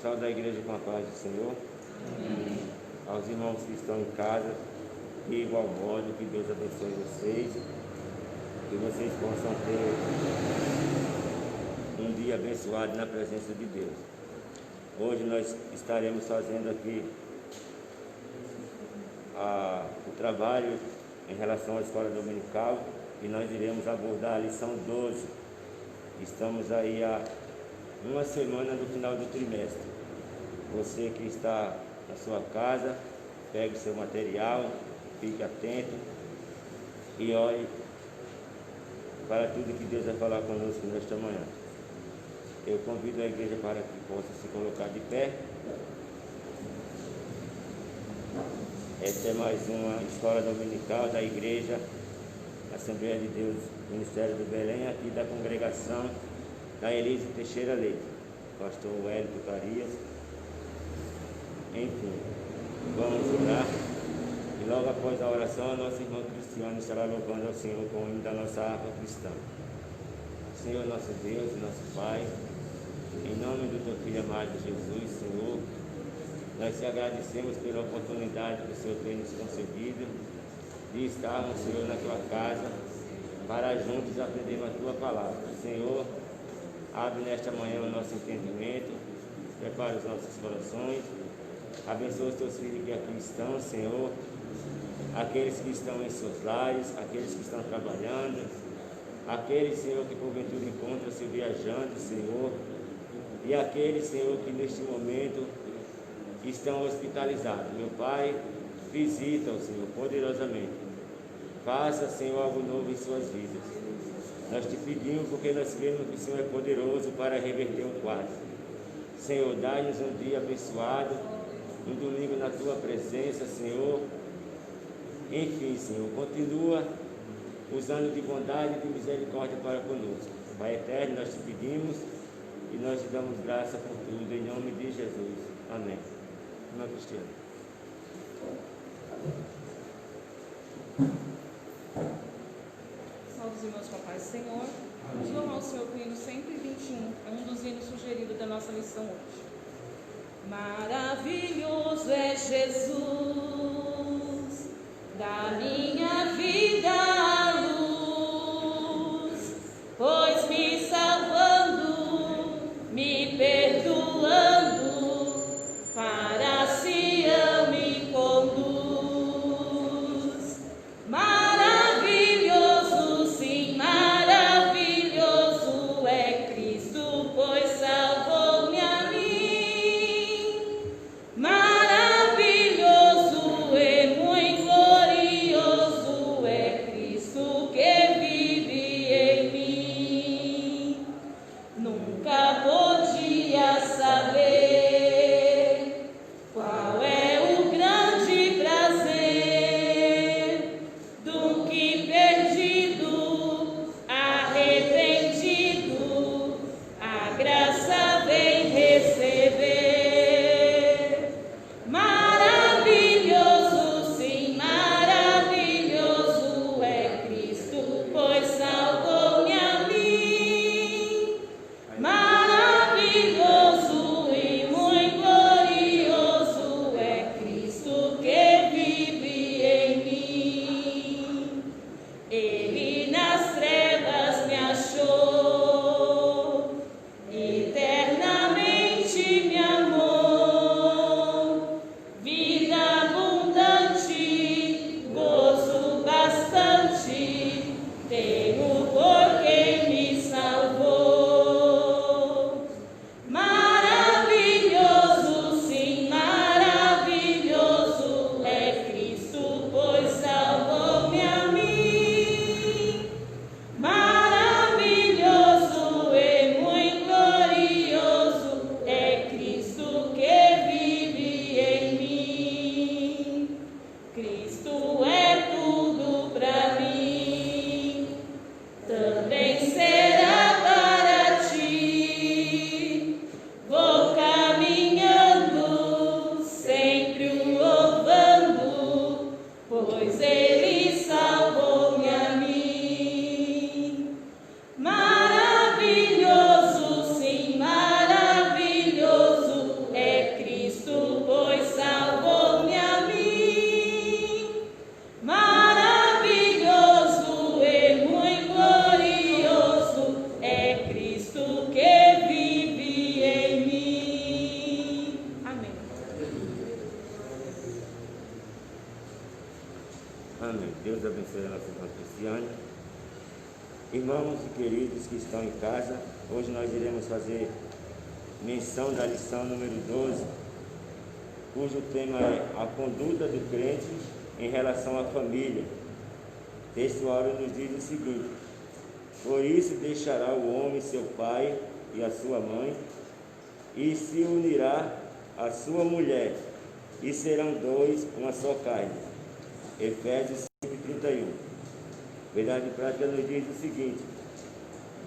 Saúde da igreja com a paz do Senhor. Amém. Aos irmãos que estão em casa, de igual modo, que Deus abençoe vocês, que vocês possam ter um dia abençoado na presença de Deus. Hoje nós estaremos fazendo aqui o trabalho em relação à escola dominical e nós iremos abordar a lição 12. Estamos aí há uma semana do final do trimestre. Você que está na sua casa, pegue o seu material, fique atento e olhe para tudo que Deus vai falar conosco nesta manhã. Eu convido a igreja para que possa se colocar de pé. Esta é mais uma escola dominical da igreja Assembleia de Deus, Ministério do Belém, aqui da congregação da Elise Teixeira Leite, pastor Wellington Farias. Enfim, vamos orar. E logo após a oração, a nossa irmã Cristiane estará louvando ao Senhor com o hino da nossa harpa cristã. Senhor, nosso Deus e nosso Pai, em nome do teu Filho amado Jesus, Senhor, nós te agradecemos pela oportunidade que o Senhor tem nos concedido de estarmos, Senhor, na tua casa, para juntos aprendermos a tua palavra. Senhor, abre nesta manhã o nosso entendimento, prepara os nossos corações, abençoa os teus filhos que aqui estão, Senhor, aqueles que estão em seus lares, aqueles que estão trabalhando, aqueles, Senhor, que porventura encontram-se viajando, Senhor, e aqueles, Senhor, que neste momento estão hospitalizados. Meu Pai, visita-os, Senhor, poderosamente. Faça, Senhor, algo novo em suas vidas. Nós te pedimos porque nós cremos que o Senhor é poderoso para reverter o quadro. Senhor, dá-nos um dia abençoado, um domingo na tua presença, Senhor. Enfim, Senhor, continua usando de bondade e de misericórdia para conosco. Pai eterno, nós te pedimos e nós te damos graça por tudo, em nome de Jesus. Amém. Irmã Cristiane. Salve os irmãos com a paz do Senhor. Vamos louvar ao Senhor com o hino 121, é um dos hinos sugeridos da nossa lição hoje. Maravilhoso é Jesus, da minha vida a luz, pois me salvando, me perdoando, para Sião me conduz. Maravilhoso, sim, maravilhoso é Cristo, pois salvou-me a mim. Maravilhoso e muito glorioso Deus abençoe a nossa irmã Cristiane. Irmãos e queridos que estão em casa, hoje nós iremos fazer menção da lição número 12, cujo tema é a conduta do crente em relação à família. O texto áureo nos diz o seguinte: por isso deixará o homem seu pai e a sua mãe, e se unirá à sua mulher, e serão dois uma só carne. Efésios 5:31. Verdade prática nos diz o seguinte: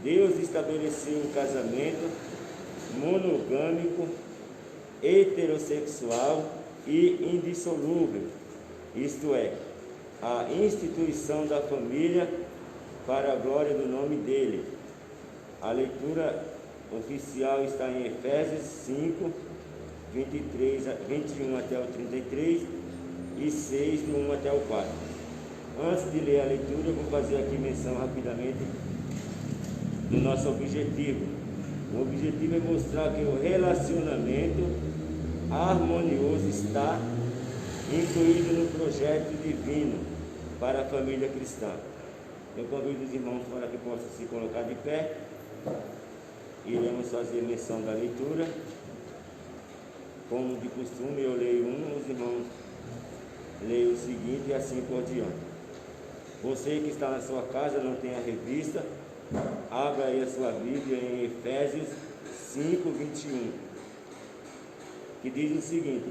Deus estabeleceu um casamento monogâmico, heterossexual e indissolúvel, isto é, a instituição da família para a glória do nome dele. A leitura oficial está em Efésios 5, 21 até o 33 e 6, do 1 até o 4. Antes de ler a leitura, eu vou fazer aqui menção rapidamente do nosso objetivo. O objetivo é mostrar que o relacionamento harmonioso está incluído no projeto divino para a família cristã. Eu convido os irmãos para que possam se colocar de pé. Iremos fazer menção da leitura. Como de costume, eu leio um, os irmãos leem o seguinte e assim por diante. Você que está na sua casa, não tem a revista, abra aí a sua Bíblia em Efésios 5, 21, que diz o seguinte: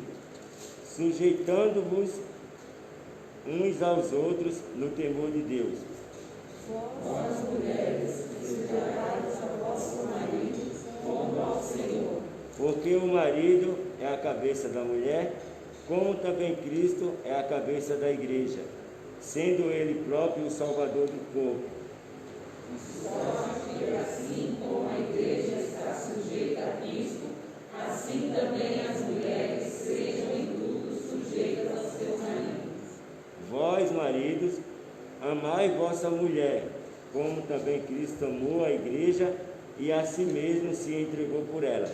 sujeitando-vos uns aos outros no temor de Deus. Vós, as mulheres, sujeitai-vos a vosso marido como ao Senhor. Porque o marido é a cabeça da mulher, como também Cristo é a cabeça da igreja, sendo ele próprio o Salvador do corpo. Assim como a igreja está sujeita a Cristo, assim também as mulheres sejam em tudo sujeitas aos seus maridos. Vós, maridos, amai vossa mulher, como também Cristo amou a igreja e a si mesmo se entregou por ela,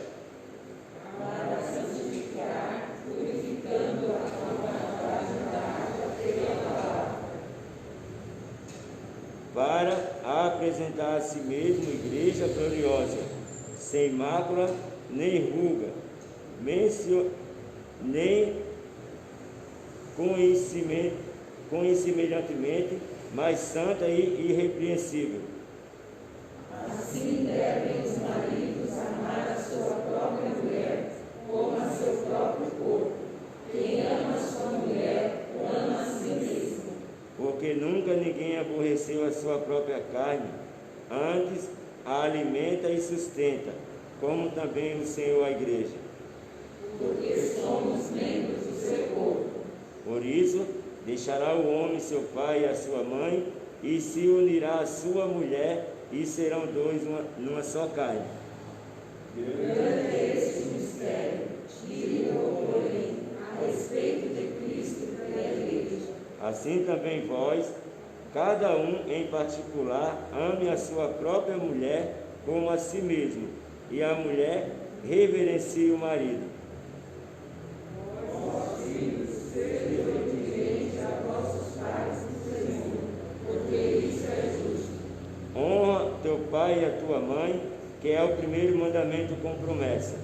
Para santificar, purificando-a com a água pela palavra, para apresentar a si mesmo igreja gloriosa, sem mácula, nem ruga, nem semelhantemente, mas santa e irrepreensível. Assim devem os maridos amar a sua própria mulher, como a seu próprio corpo. Quem ama a sua mulher, ama a si mesmo. Porque nunca ninguém aborreceu a sua própria carne, antes a alimenta e sustenta, como também o Senhor a igreja. Porque somos membros do seu corpo. Por isso, deixará o homem seu pai e a sua mãe, e se unirá à sua mulher, e serão dois numa só carne. Grande é este mistério, digo, porém, a respeito de Cristo e da igreja. Assim também vós, cada um em particular, ame a sua própria mulher como a si mesmo, e a mulher reverencie o marido. Honra teu pai e a tua mãe, que é o primeiro mandamento com promessa.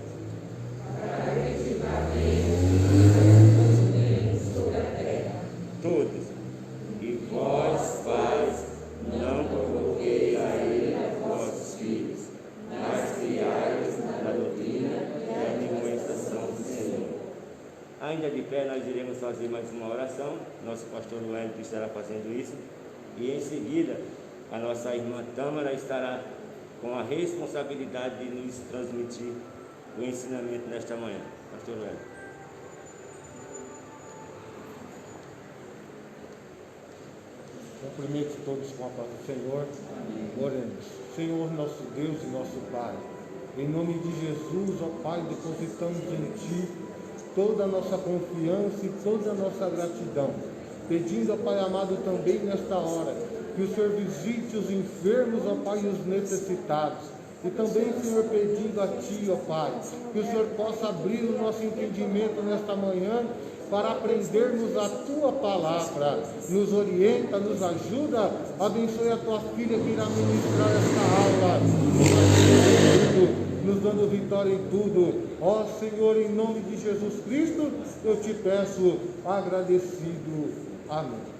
Todos. E vós, pais, não provoqueis a ira vossos filhos, mas criai-os na doutrina e admoestação do Senhor. Ainda de pé, nós iremos fazer mais uma oração. Nosso pastor Wellington estará fazendo isso. E em seguida, a nossa irmã Tâmara estará com a responsabilidade de nos transmitir o ensinamento nesta manhã. Pastor Wellington. Cumprimento todos com a paz do Senhor. Oremos. Senhor, nosso Deus e nosso Pai, em nome de Jesus, ó Pai, depositamos em Ti toda a nossa confiança e toda a nossa gratidão, pedindo, ó Pai amado, também nesta hora, que o Senhor visite os enfermos, ó Pai, e os necessitados. E também, Senhor, pedindo a Ti, ó Pai, que o Senhor possa abrir o nosso entendimento nesta manhã para aprendermos a Tua palavra. Nos orienta, nos ajuda, abençoe a Tua filha que irá ministrar esta aula, nos dando vitória em tudo. Ó Senhor, em nome de Jesus Cristo, eu te peço, agradecido. Amém.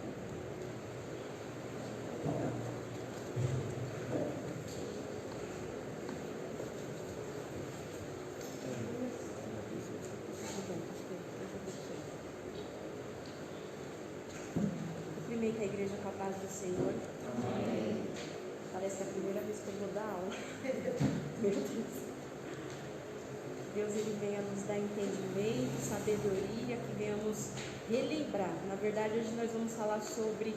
Cumprimente a igreja com a paz do Senhor. Amém. Parece que é a primeira vez que eu vou dar aula. Meu Deus. Deus, Ele venha nos dar entendimento, sabedoria, que venhamos relembrar. Na verdade, hoje nós vamos falar sobre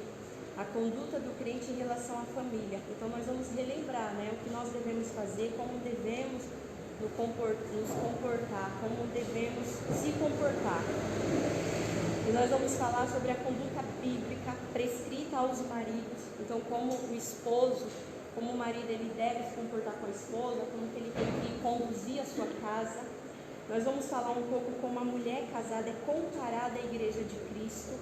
a conduta do crente em relação à família. Então, nós vamos relembrar, o que nós devemos fazer, como devemos nos comportar, como devemos se comportar. E nós vamos falar sobre a conduta bíblica prescrita aos maridos. Então, como o esposo, como o marido, ele deve se comportar com a esposa, como que ele tem que conduzir a sua casa. Nós vamos falar um pouco como a mulher casada é comparada à igreja de Cristo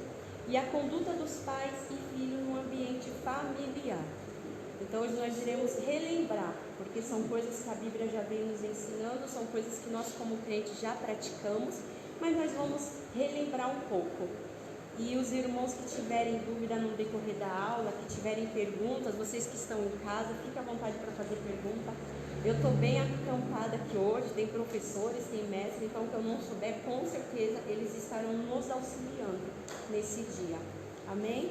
e a conduta dos pais e filhos no ambiente familiar. Então, hoje nós iremos relembrar, porque são coisas que a Bíblia já vem nos ensinando, são coisas que nós como crentes já praticamos, mas nós vamos relembrar um pouco. E os irmãos que tiverem dúvida no decorrer da aula, que tiverem perguntas, vocês que estão em casa, fiquem à vontade para fazer pergunta. Eu estou bem acampada aqui hoje, tem professores, tem mestres, então o que eu não souber, com certeza eles estarão nos auxiliando nesse dia. Amém?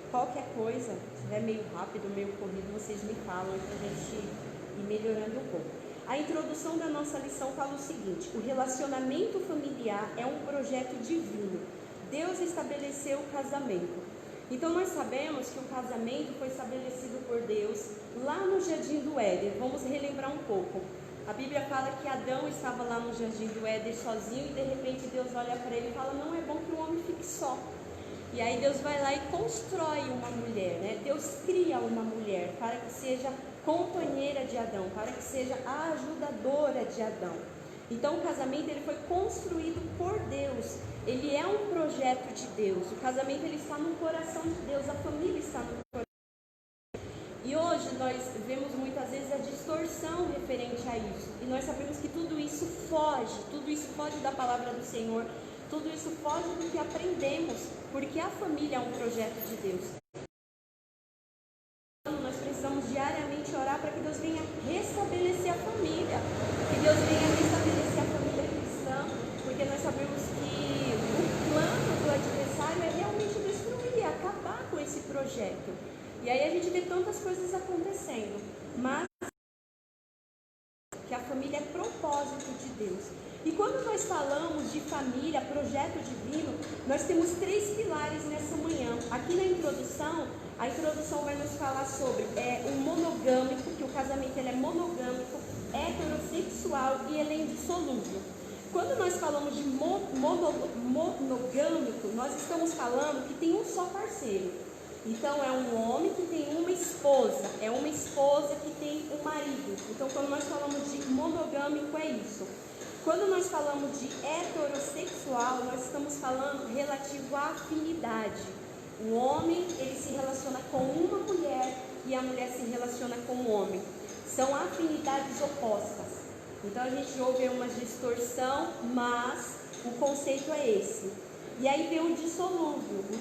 Qualquer coisa, se estiver meio rápido, meio corrido, vocês me falam para a gente ir melhorando um pouco. A introdução da nossa lição fala o seguinte: o relacionamento familiar é um projeto divino. Deus estabeleceu o casamento. Então nós sabemos que o casamento foi estabelecido por Deus lá no Jardim do Éden. Vamos relembrar um pouco. A Bíblia fala que Adão estava lá no Jardim do Éden sozinho e de repente Deus olha para ele e fala: não é bom que o homem fique só. E aí Deus vai lá e constrói uma mulher, Deus cria uma mulher para que seja companheira de Adão, para que seja a ajudadora de Adão. Então o casamento ele foi construído por Deus, ele é um projeto de Deus. O casamento ele está no coração de Deus, a família está no coração. E hoje nós vemos muitas vezes a distorção referente a isso, e nós sabemos que tudo isso foge da palavra do Senhor, tudo isso foge do que aprendemos, porque a família é um projeto de Deus. Nós precisamos diariamente orar para que Deus venha restabelecer a família, que Deus venha restabelecer a família cristã, porque nós sabemos que o plano do adversário é realmente destruir, acabar com esse projeto. E aí a gente vê tantas coisas acontecendo, mas que a família é propósito de Deus. E quando nós falamos de família, projeto divino, nós temos 3 pilares nessa manhã. Aqui na introdução, a introdução vai nos falar sobre o monogâmico, que o casamento ele é monogâmico, heterossexual e ele é indissolúvel. Quando nós falamos de monogâmico, nós estamos falando que tem um só parceiro. Então é um homem que tem uma esposa, é uma esposa que tem um marido. Então quando nós falamos de monogâmico é isso. Quando nós falamos de heterossexual, nós estamos falando relativo à afinidade. O homem, ele se relaciona com uma mulher e a mulher se relaciona com o homem. São afinidades opostas. Então a gente ouve uma distorção, mas o conceito é esse. E aí vem o dissolúvel. O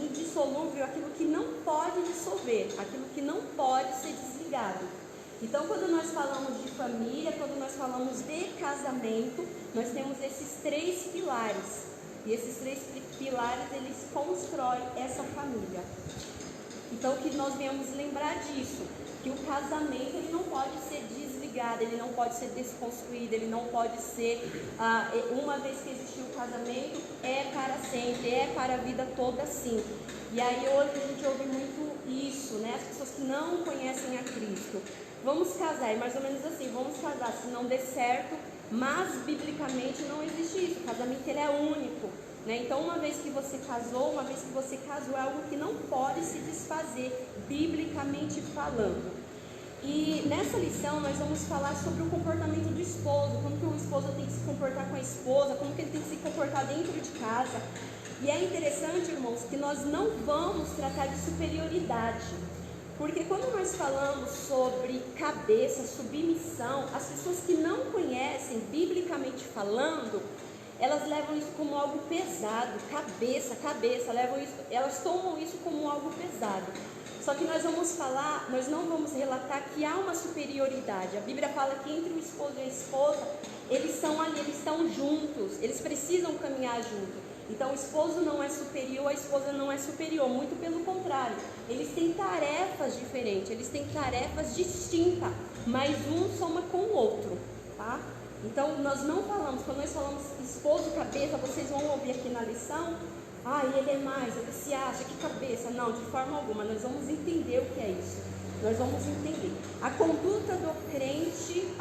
indissolúvel é aquilo que não pode dissolver, aquilo que não pode ser desligado. Então, quando nós falamos de família, quando nós falamos de casamento, nós temos esses 3 pilares. E esses 3 pilares, eles constroem essa família. Então, que nós venhamos lembrar disso, que o casamento ele não pode ser desligado, ele não pode ser desconstruído, ele não pode ser, uma vez que existiu o casamento, é para sempre, é para a vida toda assim. E aí hoje a gente ouve muito isso, as pessoas que não conhecem a Cristo. Vamos casar, é mais ou menos assim, vamos casar, se não der certo, mas biblicamente não existe isso, o casamento ele é único, Então uma vez que você casou, é algo que não pode se desfazer, biblicamente falando. E nessa lição nós vamos falar sobre o comportamento do esposo, como que o esposo tem que se comportar com a esposa, como que ele tem que se comportar dentro de casa. E é interessante, irmãos, que nós não vamos tratar de superioridade, porque quando nós falamos sobre cabeça, submissão, as pessoas que não conhecem, biblicamente falando, elas levam isso como algo pesado, cabeça, levam isso, elas tomam isso como algo pesado. Só que nós vamos falar, nós não vamos relatar que há uma superioridade. A Bíblia fala que entre o esposo e a esposa, eles são ali, eles estão juntos, eles precisam caminhar juntos. Então o esposo não é superior, a esposa não é superior, muito pelo contrário. Eles têm tarefas diferentes, eles têm tarefas distintas, mas um soma com o outro, tá? Então nós não falamos, quando nós falamos esposo, cabeça, vocês vão ouvir aqui na lição, ele é mais, ele se acha, que cabeça. Não, de forma alguma, nós vamos entender o que é isso. Nós vamos entender a conduta do crente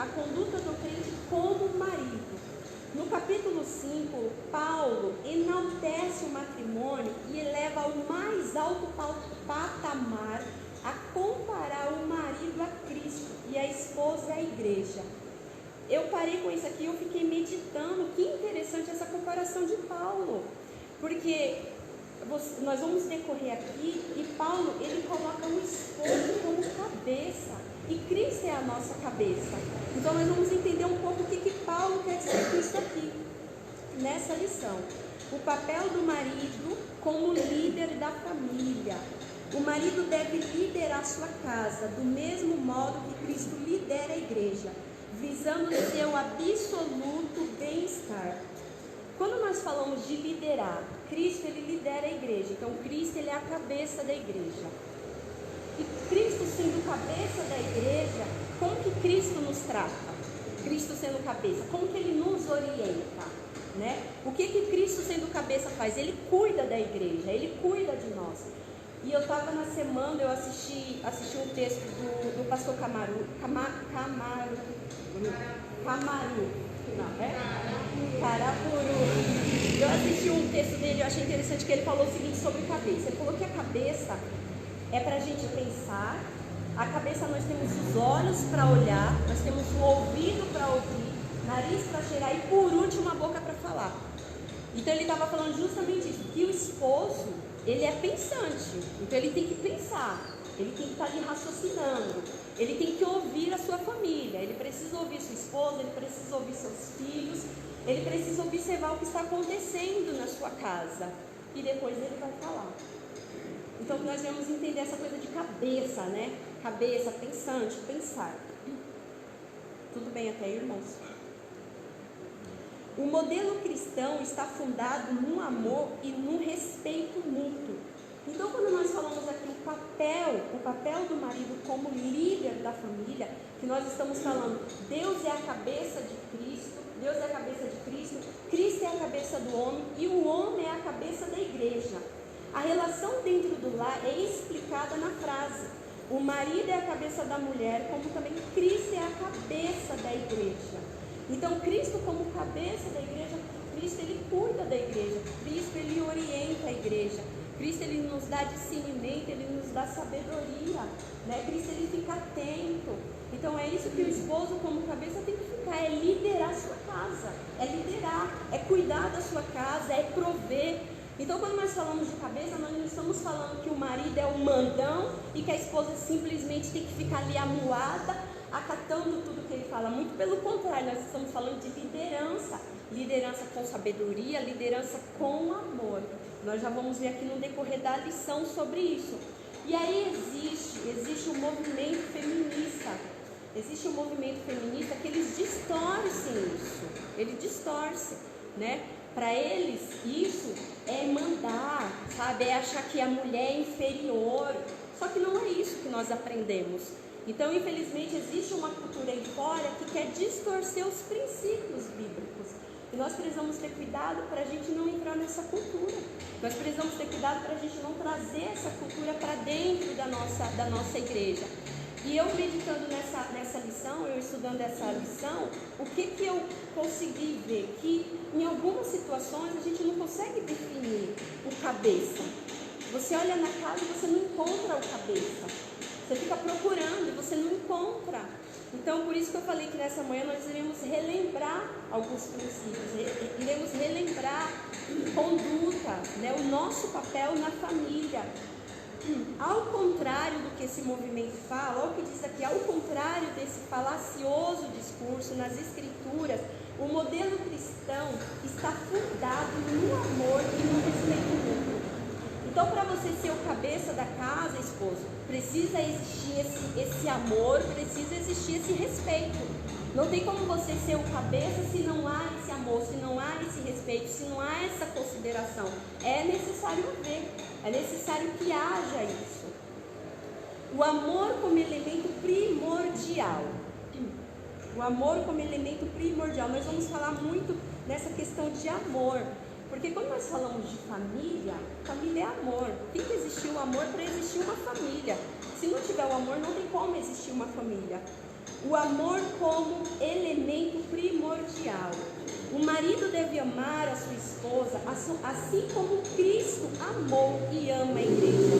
como marido. No capítulo 5, Paulo enaltece o matrimônio e eleva ao mais alto patamar a comparar o marido a Cristo e a esposa à igreja. Eu parei com isso aqui e eu fiquei meditando, que interessante essa comparação de Paulo, porque nós vamos decorrer aqui e Paulo, ele coloca o esposo como cabeça e Cristo é a nossa cabeça. Então nós vamos entender um pouco o que Paulo quer dizer com isso aqui, nessa lição. O papel do marido como líder da família. O marido deve liderar sua casa do mesmo modo que Cristo lidera a igreja, visando seu absoluto bem-estar. Quando nós falamos de liderar, Cristo ele lidera a igreja, então Cristo ele é a cabeça da igreja. E Cristo sendo cabeça da igreja, como que Cristo nos trata? Cristo sendo cabeça, como que ele nos orienta, né? O que Cristo sendo cabeça faz? Ele cuida da igreja, ele cuida de nós. E eu estava na semana, eu assisti um texto do pastor Carapuru, eu assisti um texto dele, eu achei interessante que ele falou o seguinte sobre cabeça. Ele falou que a cabeça é para a gente pensar, a cabeça nós temos os olhos para olhar, nós temos o ouvido para ouvir, nariz para cheirar e por último a boca para falar. Então ele estava falando justamente isso, que o esposo, ele é pensante, então ele tem que pensar, ele tem que estar ali raciocinando, ele tem que ouvir a sua família, ele precisa ouvir sua esposa, ele precisa ouvir seus filhos, ele precisa observar o que está acontecendo na sua casa e depois ele vai falar. Então nós vamos entender essa coisa de cabeça, né? Cabeça, pensante, pensar. Tudo bem até aí, irmãos? O modelo cristão está fundado no amor e no respeito mútuo. Então, quando nós falamos aqui o papel do marido como líder da família, que nós estamos falando, Deus é a cabeça de Cristo, Cristo é a cabeça do homem e o homem é a cabeça da igreja. A relação dentro do lar é explicada na frase: o marido é a cabeça da mulher, como também Cristo é a cabeça da igreja. Então, Cristo como cabeça da igreja, Cristo ele cuida da igreja, Cristo ele orienta a igreja, Cristo ele nos dá discernimento, ele nos dá sabedoria, né? Cristo ele fica atento. Então é isso que o esposo como cabeça tem que ficar, é liderar a sua casa, é liderar, é cuidar da sua casa, é prover. Então quando nós falamos de cabeça, nós não estamos falando que o marido é o mandão e que a esposa simplesmente tem que ficar ali amuada, acatando tudo que ele fala. Muito pelo contrário, nós estamos falando de liderança, liderança com sabedoria, liderança com amor. Nós já vamos ver aqui no decorrer da lição sobre isso. E aí existe um movimento feminista. Existe um movimento feminista que eles distorcem isso. Eles distorcem, né? Para eles isso é mandar, sabe? É achar que a mulher é inferior. Só que não é isso que nós aprendemos. Então, infelizmente, existe uma cultura aí fora que quer distorcer os princípios bíblicos. E nós precisamos ter cuidado para a gente não entrar nessa cultura. Nós precisamos ter cuidado para a gente não trazer essa cultura para dentro da nossa igreja. E eu meditando nessa lição, eu estudando essa lição, o que eu consegui ver? Que em algumas situações a gente não consegue definir o cabeça. Você olha na casa e você não encontra o cabeça. Você fica procurando e você não encontra. Então, por isso que eu falei que nessa manhã nós iremos relembrar alguns princípios, iremos relembrar conduta, né? O nosso papel na família. Ao contrário do que esse movimento fala, olha o que diz aqui, ao contrário desse falacioso discurso nas Escrituras, o modelo cristão está fundado no amor e no respeito mútuo. Então, para você ser o cabeça da casa, esposo, precisa existir esse amor, precisa existir esse respeito. Não tem como você ser o cabeça se não há esse amor, se não há esse respeito, se não há essa consideração. É necessário haver, é necessário que haja isso. O amor como elemento primordial. O amor como elemento primordial. Nós vamos falar muito nessa questão de amor. Porque quando nós falamos de família, família é amor. Tem que existir o amor para existir uma família. Se não tiver o amor, não tem como existir uma família. O amor como elemento primordial. O marido deve amar a sua esposa, assim como Cristo amou e ama a igreja.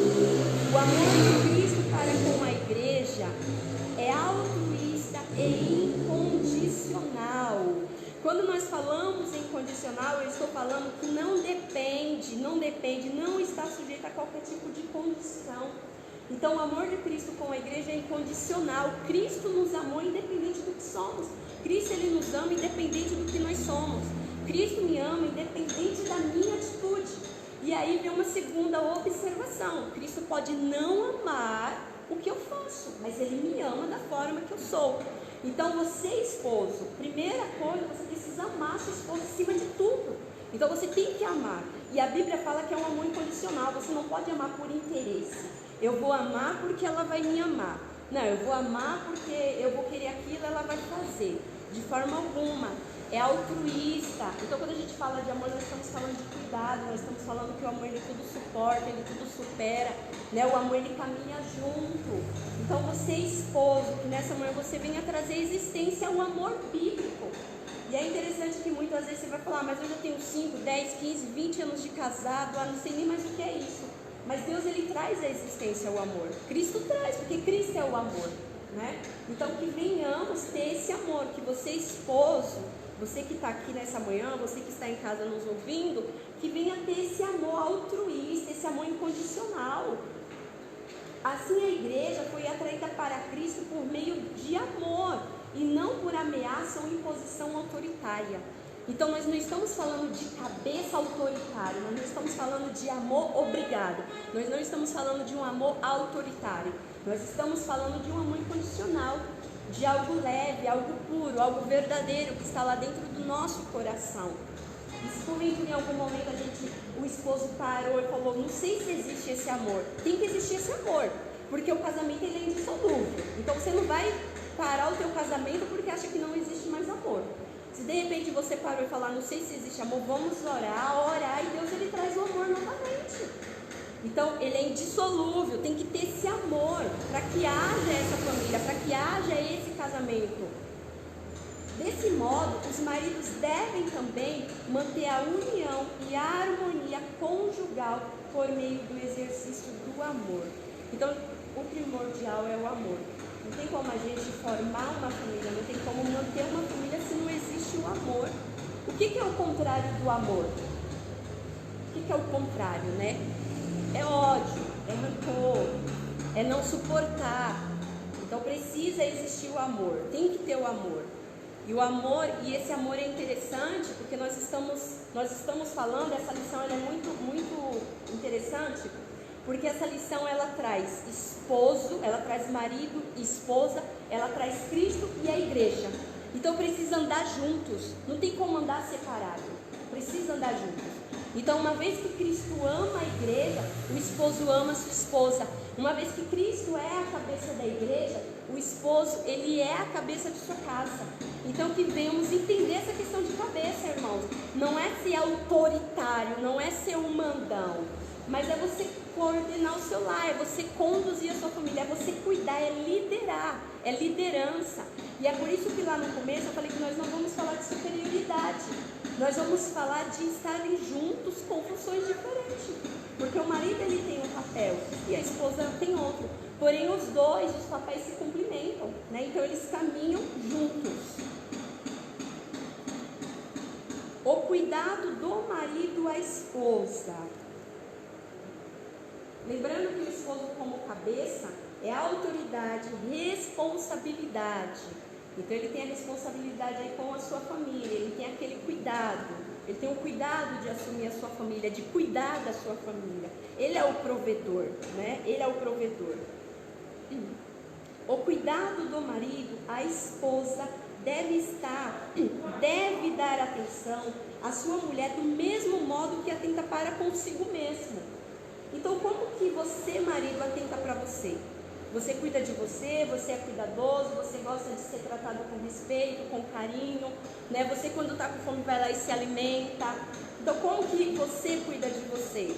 O amor de Cristo para com a igreja é altruísta e incondicional. Quando nós falamos em condicional, eu estou falando que não depende, não está sujeito a qualquer tipo de condição. Então o amor de Cristo com a igreja é incondicional. Cristo nos amou independente do que somos. Cristo ele nos ama independente do que nós somos. Cristo me ama independente da minha atitude. E aí vem uma segunda observação. Cristo pode não amar o que eu faço, mas ele me ama da forma que eu sou. Então você, esposo, primeira coisa, você precisa amar sua esposa acima de tudo. Então você tem que amar. E a Bíblia fala que é um amor incondicional. Você não pode amar por interesse. Eu vou amar porque ela vai me amar. Não, eu vou amar porque eu vou querer aquilo, ela vai fazer. De forma alguma. É altruísta. Então quando a gente fala de amor, nós estamos falando de cuidado. Nós estamos falando que o amor ele tudo suporta, ele tudo supera, né? O amor ele caminha junto. Então você, esposo, que nessa manhã você venha trazer existência ao amor bíblico. E é interessante que muitas vezes você vai falar, mas eu já tenho 5, 10, 15, 20 anos de casado, não sei nem mais o que é isso. Mas Deus ele traz a existência ao amor. Cristo traz, porque Cristo é o amor, né? Então que venhamos ter esse amor, que você, esposo, você que está aqui nessa manhã, você que está em casa nos ouvindo, que venha ter esse amor altruísta, esse amor incondicional. Assim a igreja foi atraída para Cristo por meio de amor e não por ameaça ou imposição autoritária. Então nós não estamos falando de cabeça autoritária, nós não estamos falando de amor obrigado, nós não estamos falando de um amor autoritário, nós estamos falando de um amor incondicional, de algo leve, algo puro, algo verdadeiro que está lá dentro do nosso coração. E se porventura em algum momento o esposo parou e falou, não sei se existe esse amor, tem que existir esse amor, porque o casamento ele é indissolúvel. Então você não vai parar o teu casamento porque acha que não existe mais amor. Se de repente você parou e falar, não sei se existe amor, vamos orar e Deus ele traz o amor novamente. Então ele é indissolúvel, tem que ter esse amor para que haja essa família, para que haja esse casamento. Desse modo, os maridos devem também manter a união e a harmonia conjugal por meio do exercício do amor. Então, o primordial é o amor. Não tem como a gente formar uma família, não tem como manter uma família se não existe o amor. O que é o contrário do amor? O que é o contrário, né? É ódio, é rancor, é não suportar. Então precisa existir o amor, tem que ter o amor. E o amor, e esse amor é interessante porque nós estamos falando, essa lição ela é muito interessante, porque essa lição ela traz esposo, ela traz marido e esposa, ela traz Cristo e a igreja. Então precisa andar juntos, não tem como andar separado, precisa andar juntos. Então uma vez que Cristo ama a igreja, o esposo ama a sua esposa. Uma vez que Cristo é a cabeça da igreja, o esposo ele é a cabeça de sua casa. Então que venhamos entender essa questão de cabeça, irmãos. Não é ser autoritário, não é ser um mandão, mas é você coordenar o seu lar, é você conduzir a sua família, é você cuidar, é liderar, é liderança. E é por isso que lá no começo eu falei que nós não vamos falar de superioridade, nós vamos falar de estarem juntos com funções diferentes. Porque o marido ele tem um papel e a esposa tem outro. porém os dois, os papéis se complementam, né? Então eles caminham juntos. O cuidado do marido à esposa. Lembrando que o esposo como cabeça é autoridade, responsabilidade. Então ele tem a responsabilidade aí com a sua família, ele tem aquele cuidado, ele tem o cuidado de assumir a sua família, de cuidar da sua família. Ele é o provedor, né? Ele é o provedor. O cuidado do marido à esposa deve dar atenção à sua mulher do mesmo modo que atenta para consigo mesmo. Então, como que você, marido, atenta para você? Você cuida de você, você é cuidadoso, você gosta de ser tratado com respeito, com carinho, né? Você, quando está com fome, vai lá e se alimenta. Então, como que você cuida de você?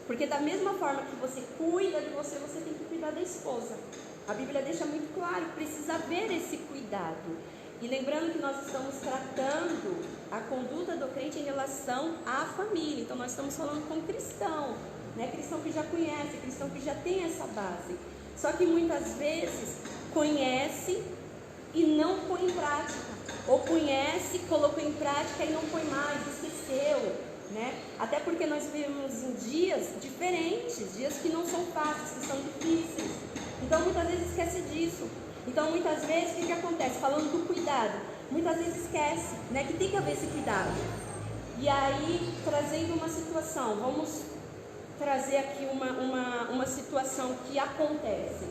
Porque da mesma forma que você cuida de você, você tem que cuidar da esposa. A Bíblia deixa muito claro, precisa haver esse cuidado. E lembrando que nós estamos tratando a conduta do crente em relação à família. Então nós estamos falando com cristão, né? Cristão que já conhece, cristão que já tem essa base. Só que muitas vezes conhece e não põe em prática. Ou conhece, colocou em prática e não põe mais, esqueceu, né? Até porque nós vivemos em dias diferentes, dias que não são fáceis, que são difíceis. Então muitas vezes esquece disso. Então muitas vezes o que acontece? Falando do cuidado, muitas vezes esquece, né, que tem que haver esse cuidado. E aí, trazendo uma situação, vamos trazer aqui uma situação que acontece.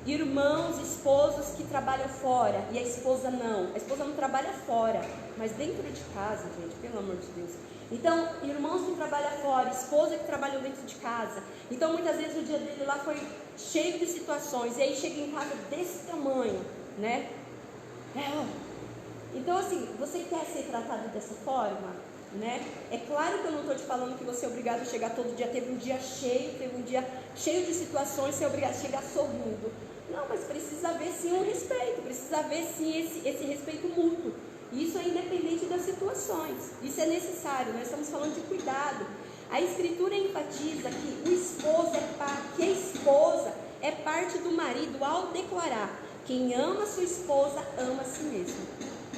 Irmãos, esposos que trabalham fora e a esposa não. A esposa não trabalha fora, mas dentro de casa, gente, pelo amor de Deus. Então, irmãos que trabalham fora, esposa que trabalham dentro de casa. Então, muitas vezes o dia dele lá foi cheio de situações. E aí chega em casa desse tamanho, né? Então, assim, você quer ser tratado dessa forma, né? É claro que eu não estou te falando que você é obrigado a chegar todo dia. Teve um dia cheio de situações, você é obrigado a chegar sorrindo. Não, mas precisa haver sim um respeito, precisa haver sim esse respeito mútuo. Isso é independente das situações, isso é necessário, nós estamos falando de cuidado. A Escritura enfatiza que a esposa é parte do marido ao declarar: quem ama sua esposa ama a si mesmo.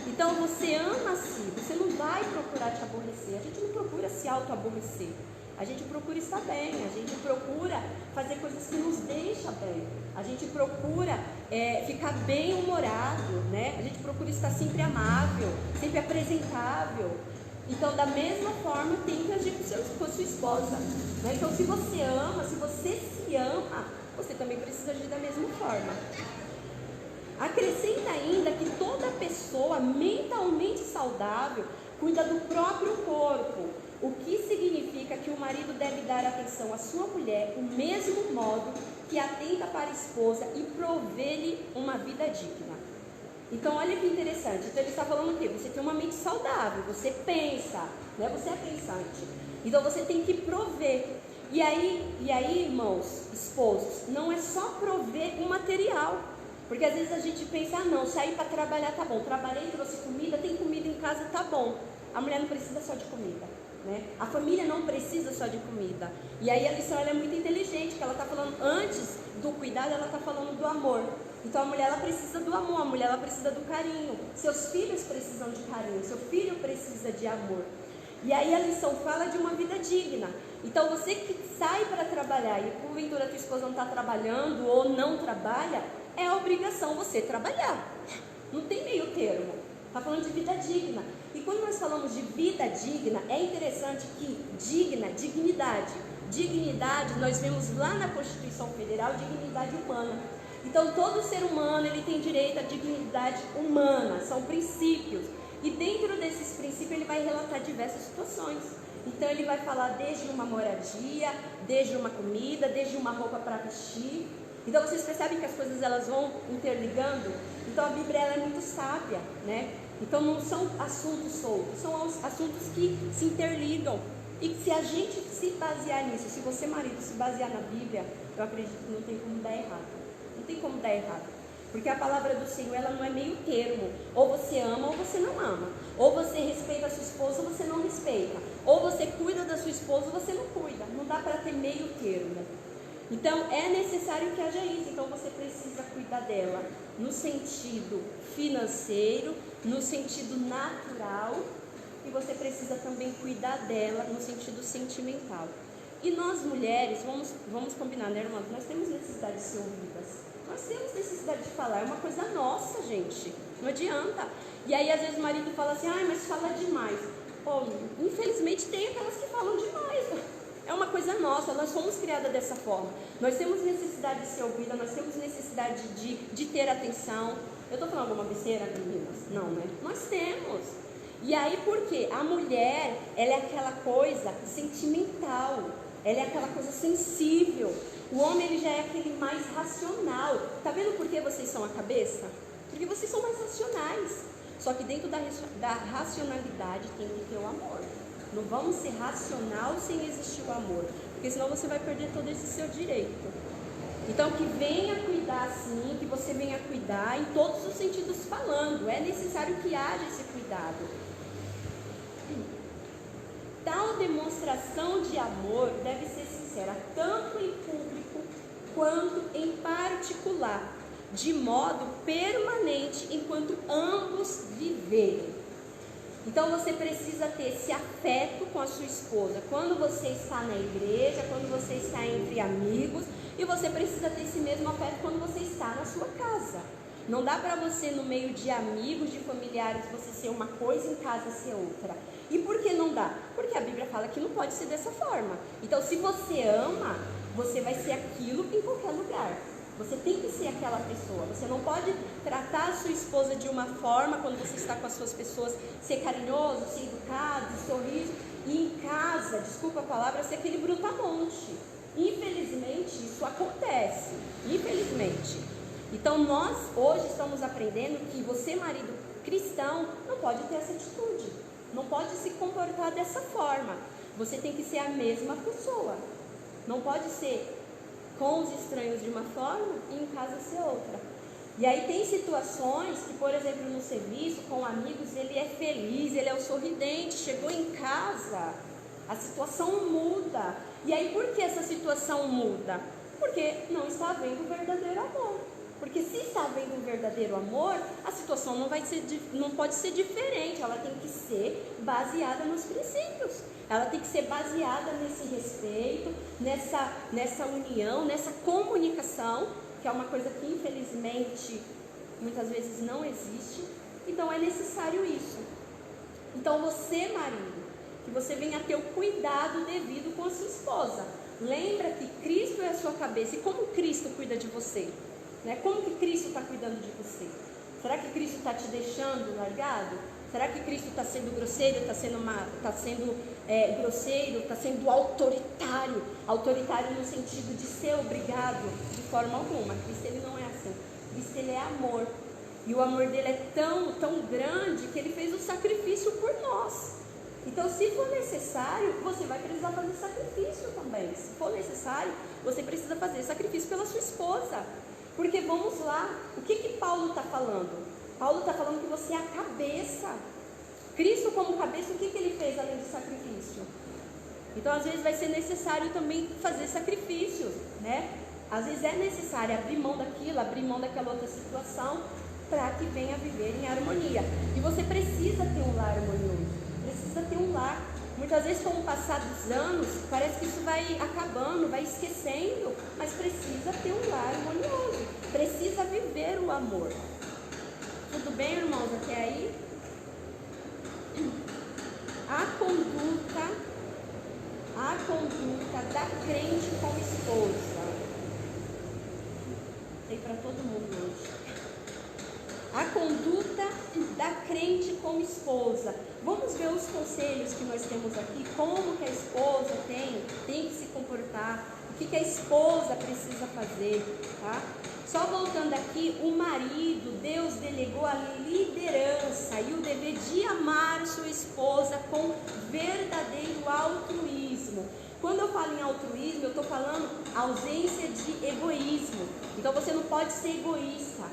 Então você ama a si, você não vai procurar te aborrecer, a gente não procura se auto-aborrecer. A gente procura estar bem, a gente procura fazer coisas que nos deixam bem. A gente procura ficar bem humorado, né? A gente procura estar sempre amável, sempre apresentável. Então, da mesma forma, tem que agir com a sua esposa, né? Então, se você ama, se você se ama, você também precisa agir da mesma forma. Acrescenta ainda que toda pessoa mentalmente saudável cuida do próprio corpo, o que significa que o marido deve dar atenção à sua mulher do mesmo modo que atenta para a esposa e prover-lhe uma vida digna. Então, olha que interessante. Então, ele está falando o quê? Você tem uma mente saudável, você pensa, né? Você é pensante. Então, você tem que prover. E aí, irmãos, esposos, não é só prover um material. Porque às vezes a gente pensa, não, sair para trabalhar tá bom. Trabalhei, trouxe comida, tem comida em casa, tá bom. A mulher não precisa só de comida, né? A família não precisa só de comida. E aí a lição ela é muito inteligente, que ela está falando antes do cuidado, ela está falando do amor. Então a mulher ela precisa do amor, a mulher ela precisa do carinho. Seus filhos precisam de carinho, seu filho precisa de amor. E aí a lição fala de uma vida digna. Então você que sai para trabalhar e porventura tua esposa não está trabalhando ou não trabalha, é a obrigação você trabalhar. Não tem meio termo. Está falando de vida digna. E quando nós falamos de vida digna, é interessante que dignidade. Dignidade, nós vemos lá na Constituição Federal, dignidade humana. Então, todo ser humano, ele tem direito à dignidade humana. São princípios. E dentro desses princípios, ele vai relatar diversas situações. Então, ele vai falar desde uma moradia, desde uma comida, desde uma roupa para vestir. Então, vocês percebem que as coisas elas vão interligando? Então, a Bíblia ela é muito sábia, né? Então, não são assuntos soltos, são assuntos que se interligam. E se a gente se basear nisso, se você, marido, se basear na Bíblia, eu acredito que não tem como dar errado. Não tem como dar errado. Porque a palavra do Senhor, ela não é meio termo. Ou você ama ou você não ama. Ou você respeita a sua esposa ou você não respeita. Ou você cuida da sua esposa ou você não cuida. Não dá para ter meio termo. Então é necessário que haja isso. Então você precisa cuidar dela no sentido financeiro, no sentido natural, e você precisa também cuidar dela no sentido sentimental. E nós mulheres, vamos combinar, né, irmãs? Nós temos necessidade de ser ouvidas. Nós temos necessidade de falar, é uma coisa nossa, gente. Não adianta. E aí às vezes o marido fala assim, ai, mas fala demais. Pô, infelizmente tem aquelas que falam demais. É uma coisa nossa, nós somos criadas dessa forma. Nós temos necessidade de ser ouvida, nós temos necessidade de ter atenção. Eu estou falando alguma besteira, meninas? Não, né? Nós temos. E aí por quê? A mulher, ela é aquela coisa sentimental, ela é aquela coisa sensível. O homem, ele já é aquele mais racional. Tá vendo por que vocês são a cabeça? Porque vocês são mais racionais. Só que dentro da racionalidade tem que ter o amor. Não vamos ser racional sem existir o amor, porque senão você vai perder todo esse seu direito. Então que venha cuidar sim, que você venha cuidar em todos os sentidos falando. É necessário que haja esse cuidado. Tal demonstração de amor deve ser sincera, tanto em público quanto em particular, de modo permanente enquanto ambos viverem. Então você precisa ter esse afeto com a sua esposa quando você está na igreja, quando você está entre amigos, e você precisa ter esse mesmo afeto quando você está na sua casa. Não dá para você, no meio de amigos, de familiares, você ser uma coisa e em casa ser outra. E por que não dá? Porque a Bíblia fala que não pode ser dessa forma. Então se você ama, você vai ser aquilo em qualquer lugar. Você tem que ser aquela pessoa. Você não pode tratar a sua esposa de uma forma, quando você está com as suas pessoas, ser carinhoso, ser educado, sorriso, e em casa, desculpa a palavra, ser aquele brutamonte. Infelizmente, isso acontece. Infelizmente. Então, nós hoje estamos aprendendo que você, marido cristão, não pode ter essa atitude. Não pode se comportar dessa forma. Você tem que ser a mesma pessoa. Não pode ser com os estranhos de uma forma e em casa ser outra. E aí tem situações que, por exemplo, no serviço, com amigos, ele é feliz, ele é o sorridente, chegou em casa, a situação muda. E aí por que essa situação muda? Porque não está havendo verdadeiro amor. Porque se está havendo um verdadeiro amor, a situação não pode ser diferente, ela tem que ser baseada nos princípios. Ela tem que ser baseada nesse respeito, nessa união, nessa comunicação, que é uma coisa que infelizmente muitas vezes não existe. Então é necessário isso. Então você, marido, que você venha ter o cuidado devido com a sua esposa. Lembra que Cristo é a sua cabeça. E como Cristo cuida de você? Né? Como que Cristo está cuidando de você? Será que Cristo está te deixando largado? Será que Cristo está sendo grosseiro, está sendo grosseiro, está sendo autoritário? Autoritário no sentido de ser obrigado? De forma alguma. Cristo, ele não é assim. Cristo, ele é amor. E o amor dele é tão, tão grande que ele fez o sacrifício por nós. Então, se for necessário, você vai precisar fazer sacrifício também. Se for necessário, você precisa fazer sacrifício pela sua esposa. Porque vamos lá, o que Paulo está falando? Paulo está falando que você é a cabeça. Cristo como cabeça, o que ele fez além do sacrifício? Então às vezes vai ser necessário também fazer sacrifícios, né? Às vezes é necessário abrir mão daquilo, abrir mão daquela outra situação, para que venha viver em harmonia. E você precisa ter um lar harmonioso, precisa ter um lar. Muitas vezes, com o passar dos anos, parece que isso vai acabando, vai esquecendo, mas precisa ter um lar harmonioso, precisa viver o amor. Tudo bem, irmãos, até aí? A conduta da crente com esposa. Tem para todo mundo hoje. A conduta da crente com esposa. Vamos ver os conselhos que nós temos aqui, como que a esposa tem que se comportar, o que a esposa precisa fazer, tá? Só voltando aqui, o marido, Deus delegou a liderança e o dever de amar sua esposa com verdadeiro altruísmo. Quando eu falo em altruísmo, eu estou falando ausência de egoísmo. Então você não pode ser egoísta.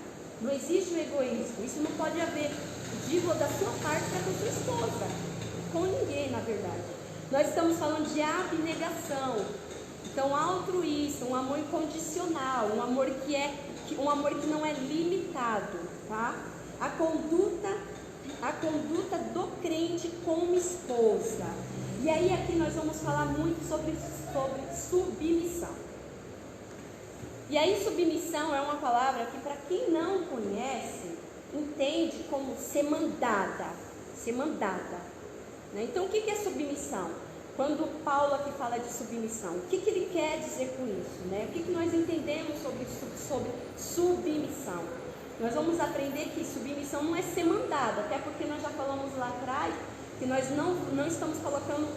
Não existe o egoísmo. Isso não pode haver, digo, da sua parte para com sua esposa. Com ninguém, na verdade. Nós estamos falando de abnegação. Então, altruísta, um amor incondicional, um amor que não é limitado, tá? A conduta do crente como esposa. E aí aqui nós vamos falar muito sobre submissão. E aí submissão é uma palavra que, para quem não conhece, entende como ser mandada. Né? Então o que é submissão? Quando Paulo aqui fala de submissão, o que ele quer dizer com isso? Né? O que nós entendemos sobre submissão? Nós vamos aprender que submissão não é ser mandada, até porque nós já falamos lá atrás que nós não estamos colocando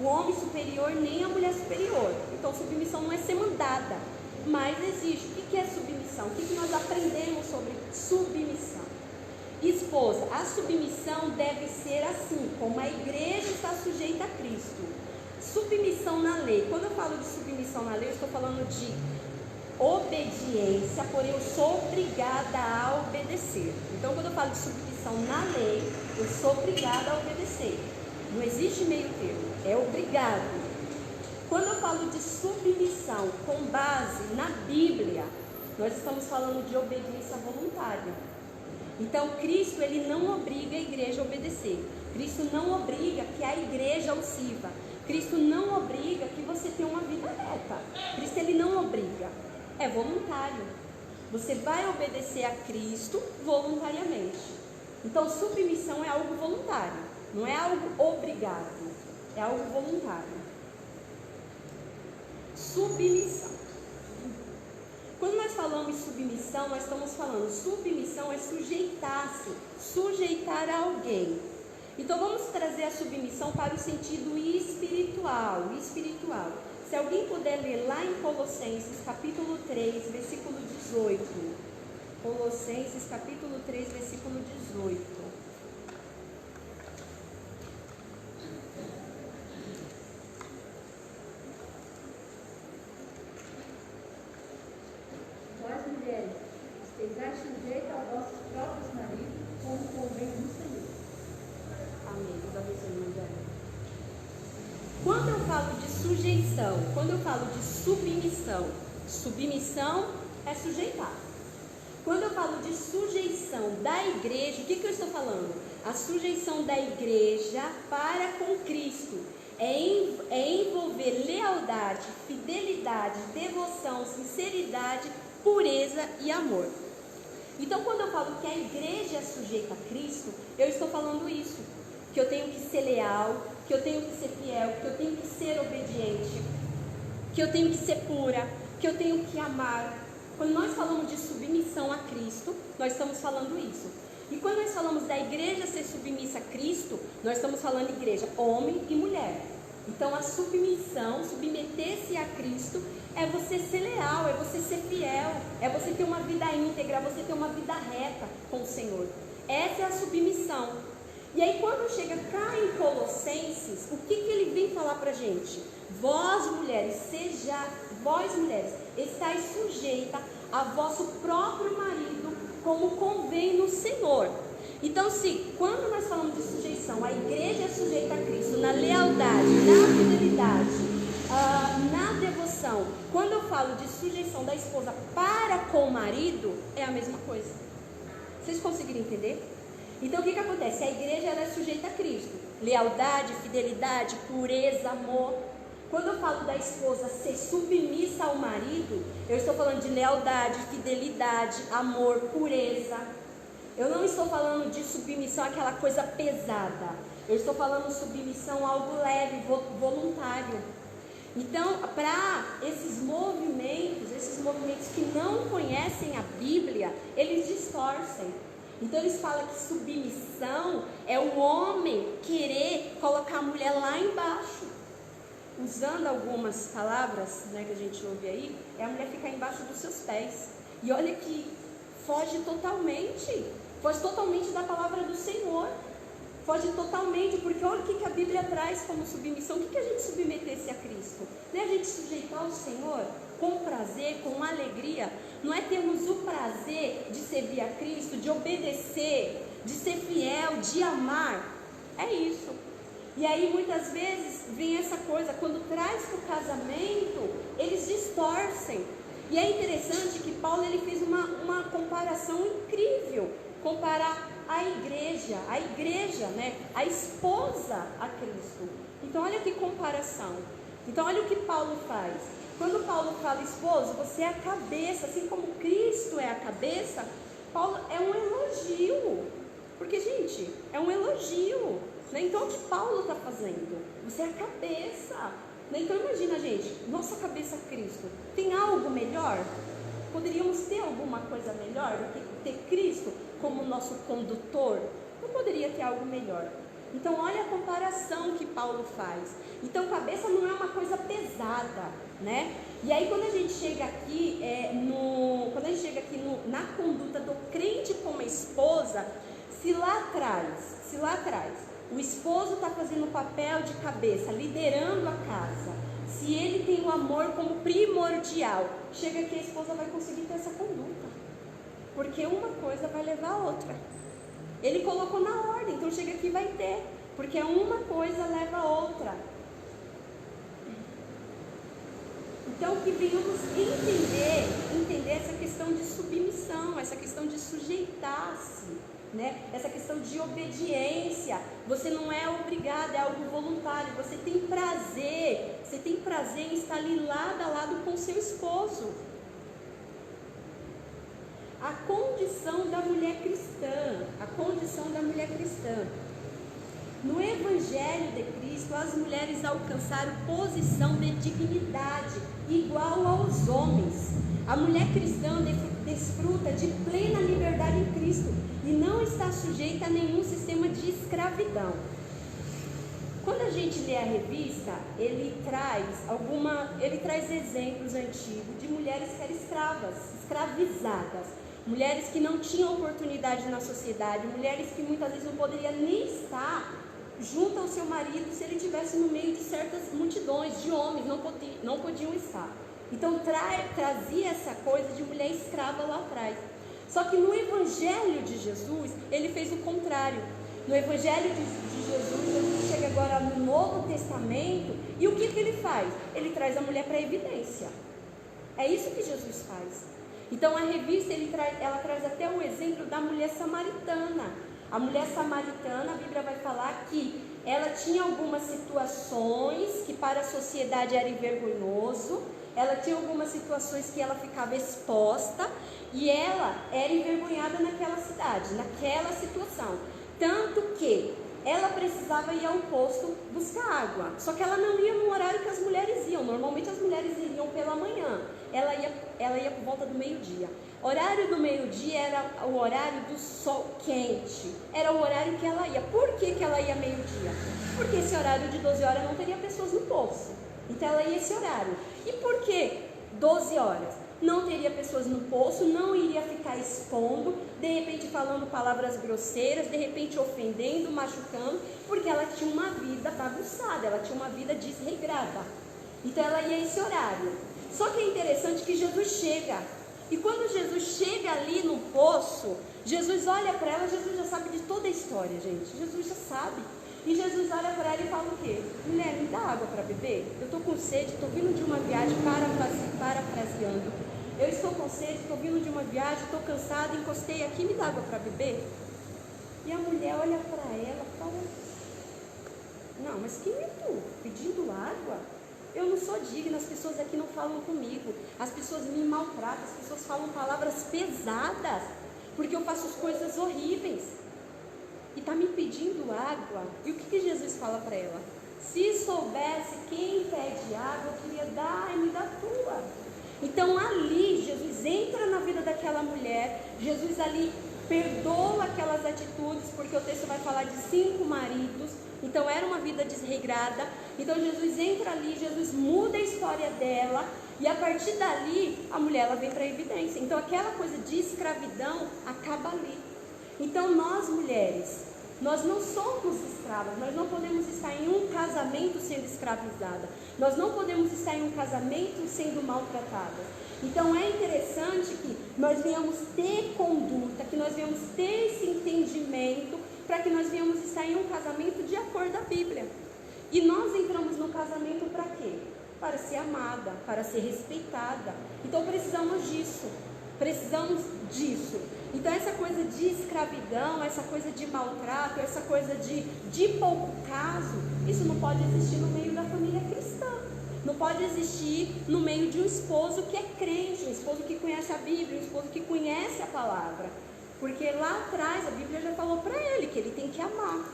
o homem superior nem a mulher superior. Então submissão não é ser mandada, mas existe. O que é submissão? O que nós aprendemos sobre submissão? Esposa, a submissão deve ser assim, como a igreja está sujeita a Cristo. Submissão na lei. Quando eu falo de submissão na lei, eu estou falando de obediência, porém eu sou obrigada a obedecer. Então, quando eu falo de submissão na lei, eu sou obrigada a obedecer. Não existe meio termo, é obrigado. Quando eu falo de submissão com base na Bíblia, nós estamos falando de obediência voluntária. Então, Cristo, ele não obriga a igreja a obedecer. Cristo não obriga que a igreja o sirva. Cristo não obriga que você tenha uma vida reta. Cristo, ele não obriga. É voluntário. Você vai obedecer a Cristo voluntariamente. Então, submissão é algo voluntário. Não é algo obrigado. É algo voluntário. Submissão. Quando nós falamos em submissão, nós estamos falando, submissão é sujeitar-se, sujeitar a alguém. Então vamos trazer a submissão para o sentido espiritual. Se alguém puder ler lá em Colossenses capítulo 3, versículo 18. Colossenses capítulo 3, versículo 18. Estejais sujeitos aos vossos próprios maridos, como convém no Senhor. Amém. Deus abençoe, irmã Diana. Quando eu falo de sujeição, quando eu falo de submissão é sujeitar. Quando eu falo de sujeição da igreja, o que eu estou falando? A sujeição da igreja para com Cristo é envolver lealdade, fidelidade, devoção, sinceridade, pureza e amor. Então, quando eu falo que a igreja é sujeita a Cristo, eu estou falando isso, que eu tenho que ser leal, que eu tenho que ser fiel, que eu tenho que ser obediente, que eu tenho que ser pura, que eu tenho que amar. Quando nós falamos de submissão a Cristo, nós estamos falando isso. E quando nós falamos da igreja ser submissa a Cristo, nós estamos falando de igreja, homem e mulher. Então a submissão, submeter-se a Cristo, é você ser leal, é você ser fiel, é você ter uma vida íntegra, você ter uma vida reta com o Senhor. Essa é a submissão. E aí quando chega cá em Colossenses, o que ele vem falar pra gente? Vós mulheres, estáis sujeita a vosso próprio marido, como convém no Senhor. Então, quando nós falamos de sujeição, a igreja é sujeita a Cristo na lealdade, na fidelidade, na devoção. Quando eu falo de sujeição da esposa para com o marido, é a mesma coisa. Vocês conseguiram entender? Então, o que acontece? A igreja ela é sujeita a Cristo. Lealdade, fidelidade, pureza, amor. Quando eu falo da esposa ser submissa ao marido, eu estou falando de lealdade, fidelidade, amor, pureza. Eu não estou falando de submissão, aquela coisa pesada. Eu estou falando submissão, algo leve, voluntário. Então, para esses movimentos que não conhecem a Bíblia, eles distorcem. Então, eles falam que submissão é o homem querer colocar a mulher lá embaixo. Usando algumas palavras, né, que a gente ouve aí, é a mulher ficar embaixo dos seus pés. E olha que foge totalmente da palavra do Senhor. Foge totalmente, porque olha o que a Bíblia traz como submissão. O que a gente submetesse a Cristo? Não é a gente sujeitar ao Senhor com prazer, com alegria. Não é termos o prazer de servir a Cristo, de obedecer, de ser fiel, de amar. É isso. E aí muitas vezes vem essa coisa, quando traz para o casamento, eles distorcem. E é interessante que Paulo ele fez uma comparação incrível, comparar a igreja, né, a esposa a Cristo. Então olha que comparação. Então olha o que Paulo faz. Quando Paulo fala esposo, você é a cabeça, assim como Cristo é a cabeça, Paulo é um elogio. Porque, gente, é um elogio, né? Então o que Paulo está fazendo? Você é a cabeça, né? Então imagina, gente, nossa cabeça Cristo. Tem algo melhor? Poderíamos ter alguma coisa melhor do que ter Cristo como nosso condutor? Não poderia ter algo melhor. Então olha a comparação que Paulo faz. Então cabeça não é uma coisa pesada, né? E aí quando a gente chega aqui, na conduta do crente como esposa, se lá atrás o esposo está fazendo o papel de cabeça, liderando a casa, se ele tem o amor como primordial, chega aqui a esposa vai conseguir ter essa conduta, porque uma coisa vai levar a outra. Ele colocou na ordem, então chega aqui e vai ter, porque uma coisa leva a outra. Então que venhamos entender essa questão de submissão, essa questão de sujeitar-se, né? Essa questão de obediência. Você não é obrigado, é algo voluntário. Você tem prazer em estar ali lado a lado com seu esposo. A condição da mulher cristã. No Evangelho de Cristo, as mulheres alcançaram posição de dignidade igual aos homens. A mulher cristã desfruta de plena liberdade em Cristo e não está sujeita a nenhum sistema de escravidão. Quando a gente lê a revista, ele traz exemplos antigos de mulheres que eram escravizadas, mulheres que não tinham oportunidade na sociedade, mulheres que muitas vezes não poderiam nem estar junto ao seu marido se ele estivesse no meio de certas multidões de homens, não podiam estar. Então trazia essa coisa de mulher escrava lá atrás. Só que no Evangelho de Jesus, ele fez o contrário. No Evangelho de Jesus chega agora no Novo Testamento, e o que ele faz? Ele traz a mulher para a evidência. É isso que Jesus faz. Então a revista ela traz até o exemplo da mulher samaritana. A mulher samaritana, a Bíblia vai falar que ela tinha algumas situações que para a sociedade era vergonhoso, ela tinha algumas situações que ela ficava exposta e ela era envergonhada naquela cidade, naquela situação. Tanto que ela precisava ir ao posto buscar água, só que ela não ia no horário que as mulheres iam. Normalmente as mulheres iriam pela manhã, ela ia por volta do meio-dia. Horário do meio-dia era o horário do sol quente, era o horário que ela ia. Por que ela ia meio-dia? Porque esse horário de 12 horas não teria pessoas no posto, então ela ia esse horário. E por que 12 horas? Não teria pessoas no poço, não iria ficar expondo, de repente falando palavras grosseiras, de repente ofendendo, machucando, porque ela tinha uma vida bagunçada, ela tinha uma vida desregrada. Então ela ia esse horário. Só que é interessante que Jesus chega, e quando Jesus chega ali no poço, Jesus olha para ela, Jesus já sabe de toda a história, gente, Jesus já sabe. E Jesus olha para ela e fala o quê? Mulher, me dá água para beber? Eu estou com sede, estou vindo de uma viagem, parafraseando. Eu estou com sede, estou vindo de uma viagem, estou cansada, encostei aqui, me dá água para beber? E a mulher olha para ela e fala, não, mas quem é tu? Pedindo água? Eu não sou digna, as pessoas aqui não falam comigo, as pessoas me maltratam, as pessoas falam palavras pesadas, porque eu faço as coisas horríveis. E está me pedindo água. E o que Jesus fala para ela? Se soubesse quem pede água, eu queria dar-me da tua. Então ali Jesus entra na vida daquela mulher, Jesus ali perdoa aquelas atitudes, porque o texto vai falar de 5 maridos, então era uma vida desregrada. Então Jesus entra ali, Jesus muda a história dela, e a partir dali a mulher ela vem para a evidência. Então aquela coisa de escravidão acaba ali. Então nós mulheres, nós não somos escravas, nós não podemos estar em um casamento sendo escravizada, nós não podemos estar em um casamento sendo maltratadas. Então é interessante que nós venhamos ter conduta, que nós venhamos ter esse entendimento, para que nós venhamos estar em um casamento de acordo com a Bíblia. E nós entramos no casamento para quê? para ser amada, para ser respeitada. Então precisamos disso. Precisamos disso. Então essa coisa de escravidão, essa coisa de maltrato, essa coisa de pouco caso, isso não pode existir no meio da família cristã. Não pode existir no meio de um esposo que é crente, um esposo que conhece a Bíblia, um esposo que conhece a palavra. Porque lá atrás a Bíblia já falou para ele que ele tem que amar.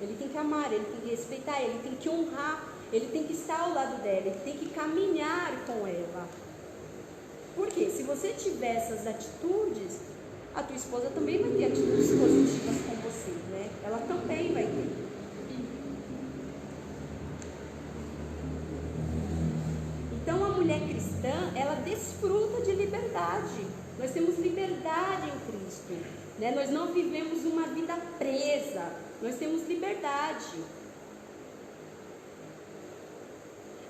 Ele tem que amar, ele tem que respeitar, ele tem que honrar, ele tem que estar ao lado dela, ele tem que caminhar com ela. Porque se você tiver essas atitudes, a tua esposa também vai ter atitudes positivas com você, né? Ela também vai ter. Então a mulher cristã, ela desfruta de liberdade. Nós temos liberdade em Cristo, né? Nós não vivemos uma vida presa, nós temos liberdade.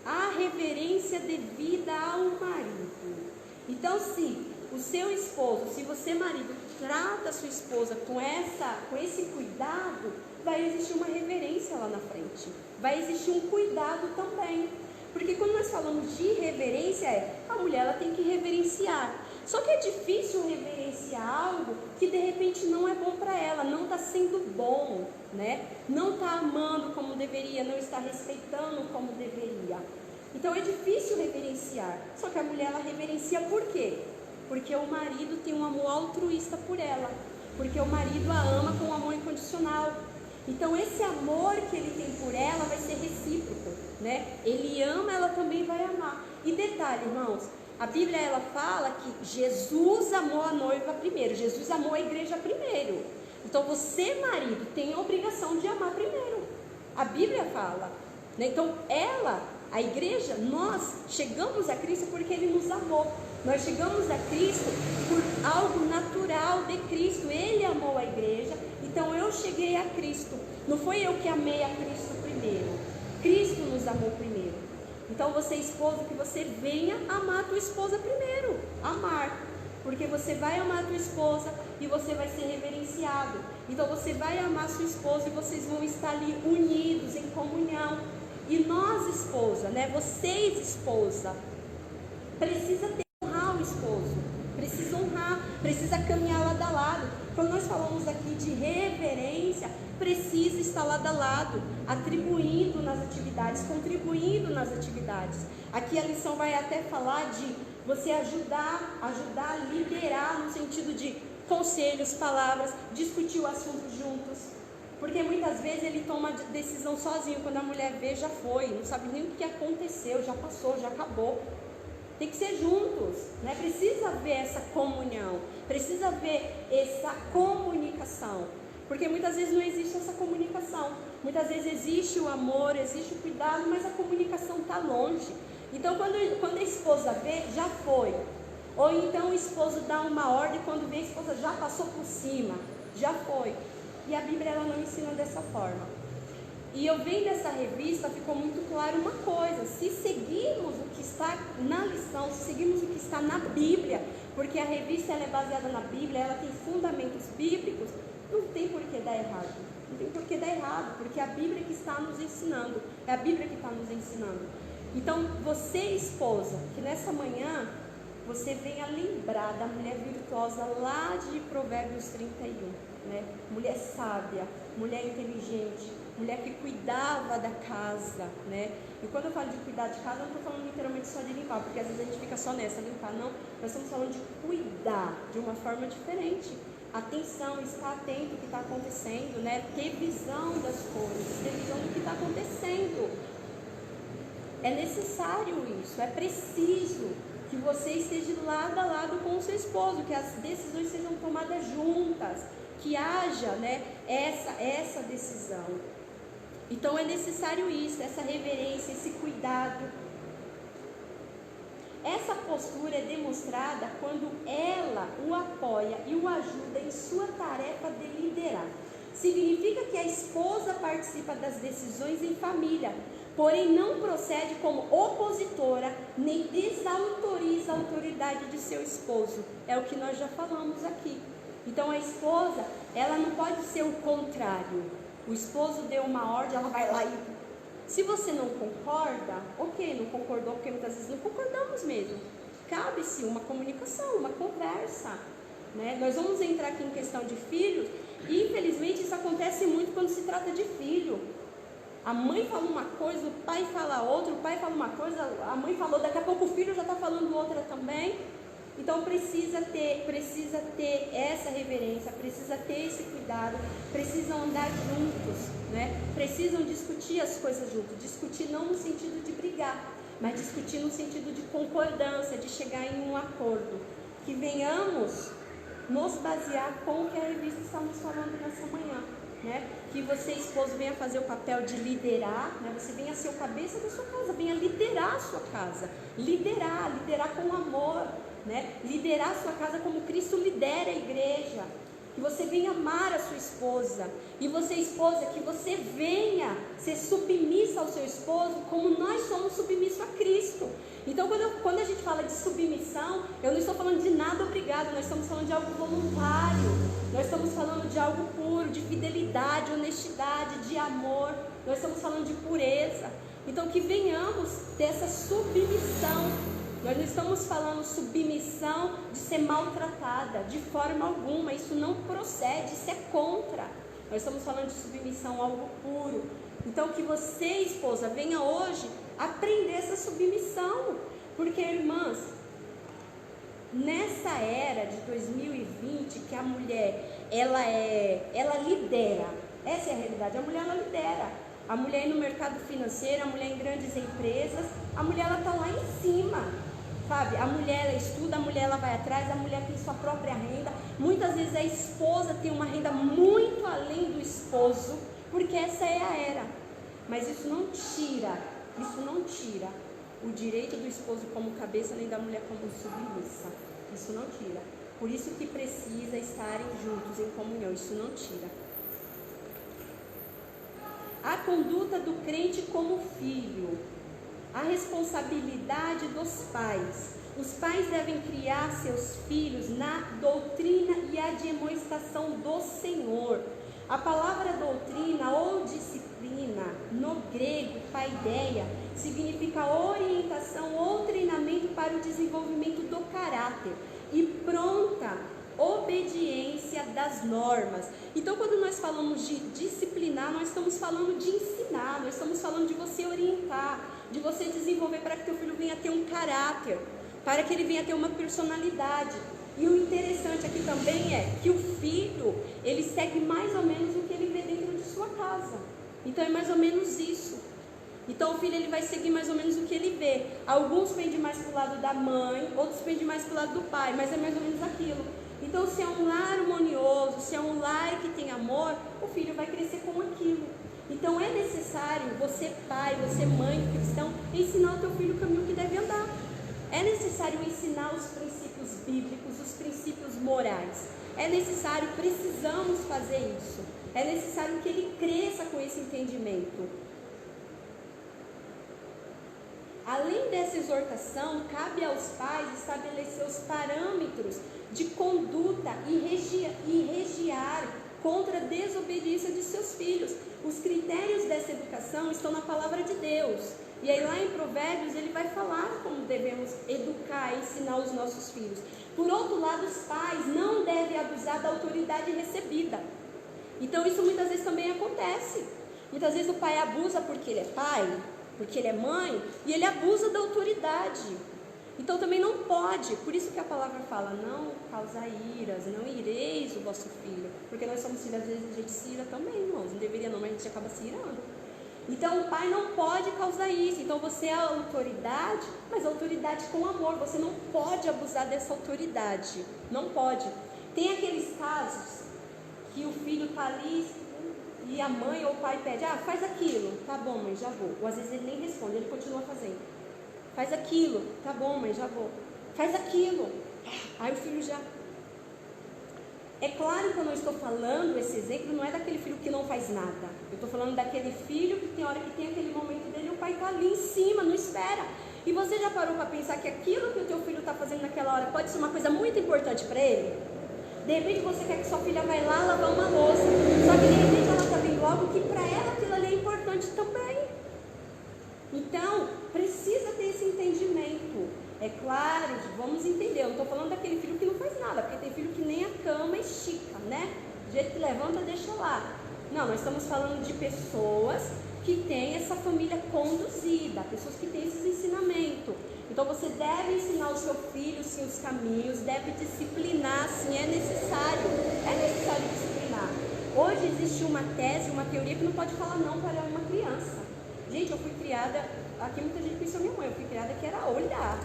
A reverência devida ao marido. Então, se o seu esposo, se você marido trata a sua esposa com esse cuidado, vai existir uma reverência lá na frente. Vai existir um cuidado também. Porque quando nós falamos de reverência, a mulher ela tem que reverenciar. Só que é difícil reverenciar algo que de repente não é bom para ela, não está sendo bom, né? Não está amando como deveria, não está respeitando como deveria. Então é difícil reverenciar. Só que a mulher ela reverencia por quê? Porque o marido tem um amor altruísta por ela. Porque o marido a ama com um amor incondicional. Então esse amor que ele tem por ela vai ser recíproco, né? Ele ama, ela também vai amar. E detalhe, irmãos, a Bíblia ela fala que Jesus amou a noiva primeiro, Jesus amou a igreja primeiro. Então você, marido, tem a obrigação de amar primeiro. A Bíblia fala, né? Então a igreja, nós chegamos a Cristo porque Ele nos amou. Nós chegamos a Cristo por algo natural de Cristo. Ele amou a igreja, então eu cheguei a Cristo. Não foi eu que amei a Cristo primeiro. Cristo nos amou primeiro. Então você, esposo, que você venha amar a tua esposa primeiro. Amar. Porque você vai amar a tua esposa e você vai ser reverenciado. Então você vai amar a sua esposa e vocês vão estar ali unidos, em comunhão. E nós, esposa, né? Vocês, esposa, precisa honrar o esposo, precisa honrar, precisa caminhar lado a lado. Quando nós falamos aqui de reverência, precisa estar lado a lado, atribuindo nas atividades, contribuindo nas atividades. Aqui a lição vai até falar de você ajudar a liderar no sentido de conselhos, palavras, discutir o assunto juntos. Porque muitas vezes ele toma decisão sozinho, quando a mulher vê já foi, não sabe nem o que aconteceu, já passou, já acabou. Tem que ser juntos, né? Precisa haver essa comunhão, precisa haver essa comunicação. Porque muitas vezes não existe essa comunicação. Muitas vezes existe o amor, existe o cuidado, mas a comunicação está longe. Então quando a esposa vê, já foi. Ou então o esposo dá uma ordem, quando vê a esposa já passou por cima, já foi. E a Bíblia ela não ensina dessa forma. E eu vendo essa revista, ficou muito claro uma coisa: se seguirmos o que está na lição, se seguirmos o que está na Bíblia, porque a revista ela é baseada na Bíblia, ela tem fundamentos bíblicos, não tem por que dar errado. Não tem por que dar errado, porque é a Bíblia que está nos ensinando, é a Bíblia que está nos ensinando. Então, você, esposa, que nessa manhã você venha lembrar da mulher virtuosa lá de Provérbios 31. Né? Mulher sábia, mulher inteligente, mulher que cuidava da casa, né? E quando eu falo de cuidar de casa, eu não estou falando literalmente só de limpar, porque às vezes a gente fica só nessa, limpar, não. Nós estamos falando de cuidar de uma forma diferente. Atenção, estar atento ao que está acontecendo, né? Ter visão das coisas, ter visão do que está acontecendo. É necessário isso, é preciso que você esteja lado a lado com o seu esposo, que as decisões sejam tomadas juntas, que haja, né, essa decisão. Então é necessário isso, essa reverência, esse cuidado. Essa postura é demonstrada quando ela o apoia e o ajuda em sua tarefa de liderar. Significa que a esposa participa das decisões em família, porém não procede como opositora, nem desautoriza a autoridade de seu esposo. É o que nós já falamos aqui. Então a esposa, ela não pode ser o contrário. O esposo deu uma ordem, ela vai lá e Se você não concorda, ok, não concordou, porque muitas vezes não concordamos mesmo. Cabe-se uma comunicação, uma conversa, né? Nós vamos entrar aqui em questão de filhos, e infelizmente isso acontece muito quando se trata de filho. A mãe fala uma coisa, o pai fala outra, o pai fala uma coisa, a mãe falou, daqui a pouco o filho já está falando outra também. Então precisa ter essa reverência, precisa ter esse cuidado, precisam andar juntos, né? Precisam discutir as coisas juntos, discutir não no sentido de brigar, mas discutir no sentido de concordância, de chegar em um acordo, que venhamos nos basear com o que a revista está nos falando nessa manhã, né? Que você, esposo, venha fazer o papel de liderar, né? Você venha ser o cabeça da sua casa, venha liderar a sua casa, liderar com amor, né? Liderar a sua casa como Cristo lidera a igreja. Que você venha amar a sua esposa, e você, esposa, que você venha ser submissa ao seu esposo como nós somos submissos a Cristo. Então quando a gente fala de submissão, eu não estou falando de nada obrigado, nós estamos falando de algo voluntário, nós estamos falando de algo puro, de fidelidade, honestidade, de amor, nós estamos falando de pureza. Então que venhamos dessa submissão. Nós não estamos falando submissão de ser maltratada, de forma alguma, isso não procede, isso é contra. Nós estamos falando de submissão, algo puro. Então que você, esposa, venha hoje aprender essa submissão, porque, irmãs, nessa era de 2020, que a mulher, ela lidera, essa é a realidade, a mulher, ela lidera. A mulher no mercado financeiro, a mulher em grandes empresas, a mulher, ela está lá em cima. Sabe, a mulher, ela estuda, a mulher, ela vai atrás, a mulher tem sua própria renda. Muitas vezes a esposa tem uma renda muito além do esposo, porque essa é a era. Mas isso não tira o direito do esposo como cabeça, nem da mulher como submissa. Isso não tira. Por isso que precisa estarem juntos em comunhão, isso não tira. A conduta do crente como filho. A responsabilidade dos pais. Os pais devem criar seus filhos na doutrina e admoestação do Senhor. A palavra doutrina ou disciplina, no grego, paideia, significa orientação ou treinamento para o desenvolvimento do caráter e pronta obediência das normas. Então, quando nós falamos de disciplinar, nós estamos falando de ensinar, nós estamos falando de você orientar, de você desenvolver para que teu filho venha ter um caráter, para que ele venha ter uma personalidade. E o interessante aqui também é que o filho, ele segue mais ou menos o que ele vê dentro de sua casa. Então é mais ou menos isso. Então o filho, ele vai seguir mais ou menos o que ele vê. Alguns pendem mais para o lado da mãe, outros pendem mais para o lado do pai, mas é mais ou menos aquilo. Então, se é um lar harmonioso, se é um lar que tem amor, o filho vai crescer com aquilo. Então é necessário você, pai, você, mãe, cristão, ensinar o teu filho o caminho que deve andar. É necessário ensinar os princípios bíblicos, os princípios morais. É necessário, precisamos fazer isso. É necessário que ele cresça com esse entendimento. Além dessa exortação, cabe aos pais estabelecer os parâmetros de conduta e regiar contra a desobediência de seus filhos. Os critérios dessa educação estão na palavra de Deus. E aí lá em Provérbios ele vai falar como devemos educar e ensinar os nossos filhos. Por outro lado, os pais não devem abusar da autoridade recebida. Então isso muitas vezes também acontece. Muitas vezes o pai abusa porque ele é pai, porque ele é mãe, e ele abusa da autoridade. Então também não pode, por isso que a palavra fala, não causar iras, não ireis o vosso filho, porque nós somos filhos, às vezes a gente se ira também, irmãos, não deveria não, mas a gente acaba se irando. Então o pai não pode causar isso, então você é a autoridade, mas a autoridade com amor, você não pode abusar dessa autoridade, não pode. Tem aqueles casos que o filho está ali e a mãe ou o pai pede, faz aquilo, tá bom mãe, já vou, ou às vezes ele nem responde, ele continua fazendo. Faz aquilo, tá bom, mãe, já vou. Faz aquilo. Aí o filho já... É claro que eu não estou falando, esse exemplo não é daquele filho que não faz nada. Eu estou falando daquele filho que tem hora que tem aquele momento dele, o pai está ali em cima, não espera. E você já parou para pensar que aquilo que o teu filho está fazendo naquela hora pode ser uma coisa muito importante para ele? De repente você quer que sua filha vai lá lavar uma louça, só que de repente ela está vendo algo que para ela aquilo ali é importante também. jeito que levanta, deixa lá. Não, nós estamos falando de pessoas que têm essa família conduzida, pessoas que têm esses ensinamentos. Então você deve ensinar o seu filho, sim, os caminhos, deve disciplinar, sim, é necessário disciplinar. Hoje existe uma tese, uma teoria que não pode falar não para uma criança. Gente, eu fui criada, aqui muita gente pensou minha mãe, eu fui criada que era olhar.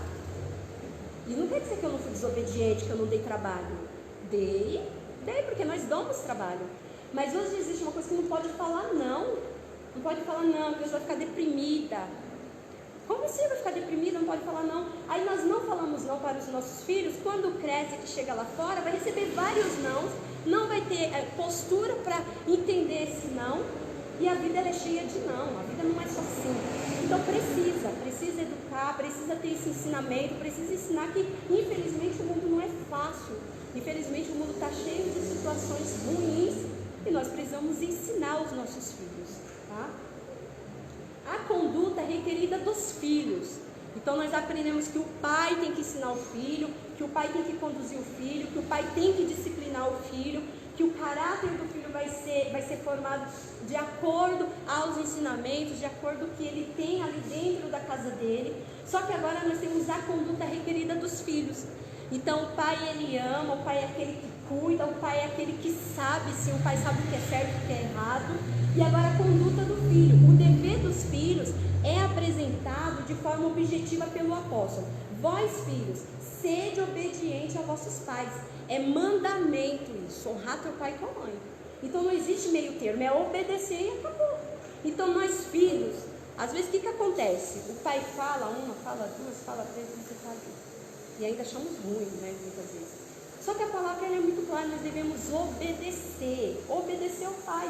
E não quer dizer que eu não fui desobediente, que eu não dei trabalho. Dei porque nós damos trabalho. Mas hoje existe uma coisa que não pode falar não. Não pode falar não, porque você vai ficar deprimida. Como você vai ficar deprimida? Não pode falar não. Aí nós não falamos não para os nossos filhos. Quando cresce, que chega lá fora, vai receber vários não vai ter postura para entender esse não. E a vida ela é cheia de não. A vida não é só assim. Então precisa educar, precisa ter esse ensinamento, precisa ensinar que infelizmente o mundo não é fácil. Infelizmente o mundo está cheio de situações ruins e nós precisamos ensinar os nossos filhos, tá? A conduta requerida dos filhos. Então nós aprendemos que o pai tem que ensinar o filho, que o pai tem que conduzir o filho, que o pai tem que disciplinar o filho, que o caráter do filho vai ser formado de acordo aos ensinamentos, de acordo com o que ele tem ali dentro da casa dele. Só que agora nós temos a conduta requerida dos filhos. Então o pai ele ama, o pai é aquele que cuida, o pai é aquele que sabe, sim, o pai sabe o que é certo e o que é errado. E agora a conduta do filho. O dever dos filhos é apresentado de forma objetiva pelo apóstolo. Vós, filhos, sede obedientes a vossos pais. É mandamento isso, honrar teu pai e tua mãe. Então não existe meio termo, é obedecer e acabou. Então nós filhos, às vezes o que acontece? O pai fala uma, fala duas, fala três, você fala e ainda achamos ruim, né, muitas vezes. Só que a palavra ela é muito clara, nós devemos obedecer ao pai.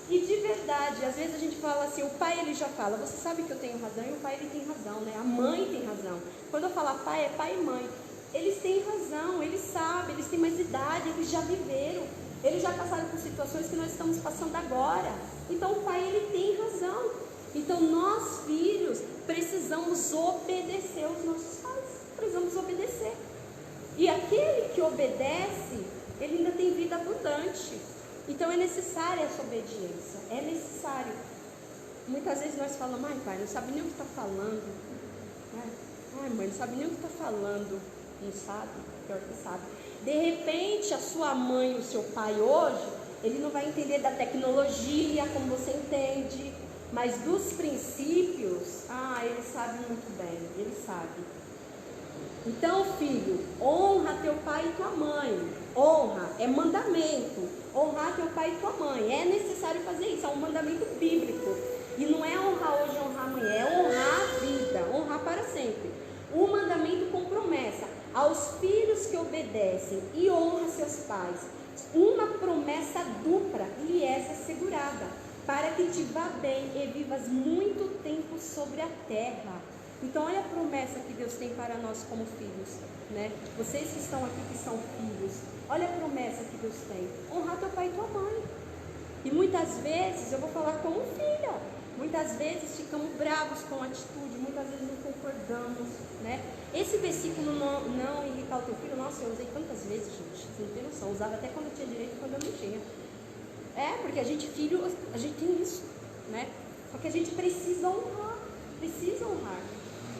E de verdade, às vezes a gente fala assim, o pai ele já fala, você sabe que eu tenho razão, e o pai ele tem razão, né? A mãe tem razão. Quando eu falo pai, é pai e mãe. Eles têm razão, eles sabem, eles têm mais idade, eles já viveram, eles já passaram por situações que nós estamos passando agora. Então o pai ele tem razão. Então nós filhos precisamos obedecer aos nossos pais, precisamos obedecer. E aquele que obedece, ele ainda tem vida abundante. Então é necessária essa obediência, é necessário. Muitas vezes nós falamos, ai pai, não sabe nem o que está falando, né? Ai mãe, não sabe nem o que está falando. Não sabe? Pior que sabe. De repente a sua mãe e o seu pai hoje, ele não vai entender da tecnologia como você entende, mas dos princípios, ele sabe muito bem, ele sabe. Então filho, honra teu pai e tua mãe. Honra é mandamento. Honrar teu pai e tua mãe, é necessário fazer isso, é um mandamento bíblico. E não é honrar hoje, honrar amanhã, é honrar a vida, honrar para sempre. Um mandamento com promessa aos filhos que obedecem e honram seus pais, uma promessa dupla lhe é assegurada, para que te vá bem e vivas muito tempo sobre a terra. Então olha a promessa que Deus tem para nós como filhos, né? Vocês que estão aqui que são filhos, olha a promessa que Deus tem, honrar teu pai e tua mãe. E muitas vezes, eu vou falar como filha, muitas vezes ficamos bravos com a atitude, muitas vezes não concordamos, né? Esse versículo não irritar o teu filho, nossa, eu usei tantas vezes, gente, você não tem noção, eu usava até quando eu tinha direito e quando eu não tinha. Porque a gente, filho, a gente tem isso, né? Só que a gente precisa honrar.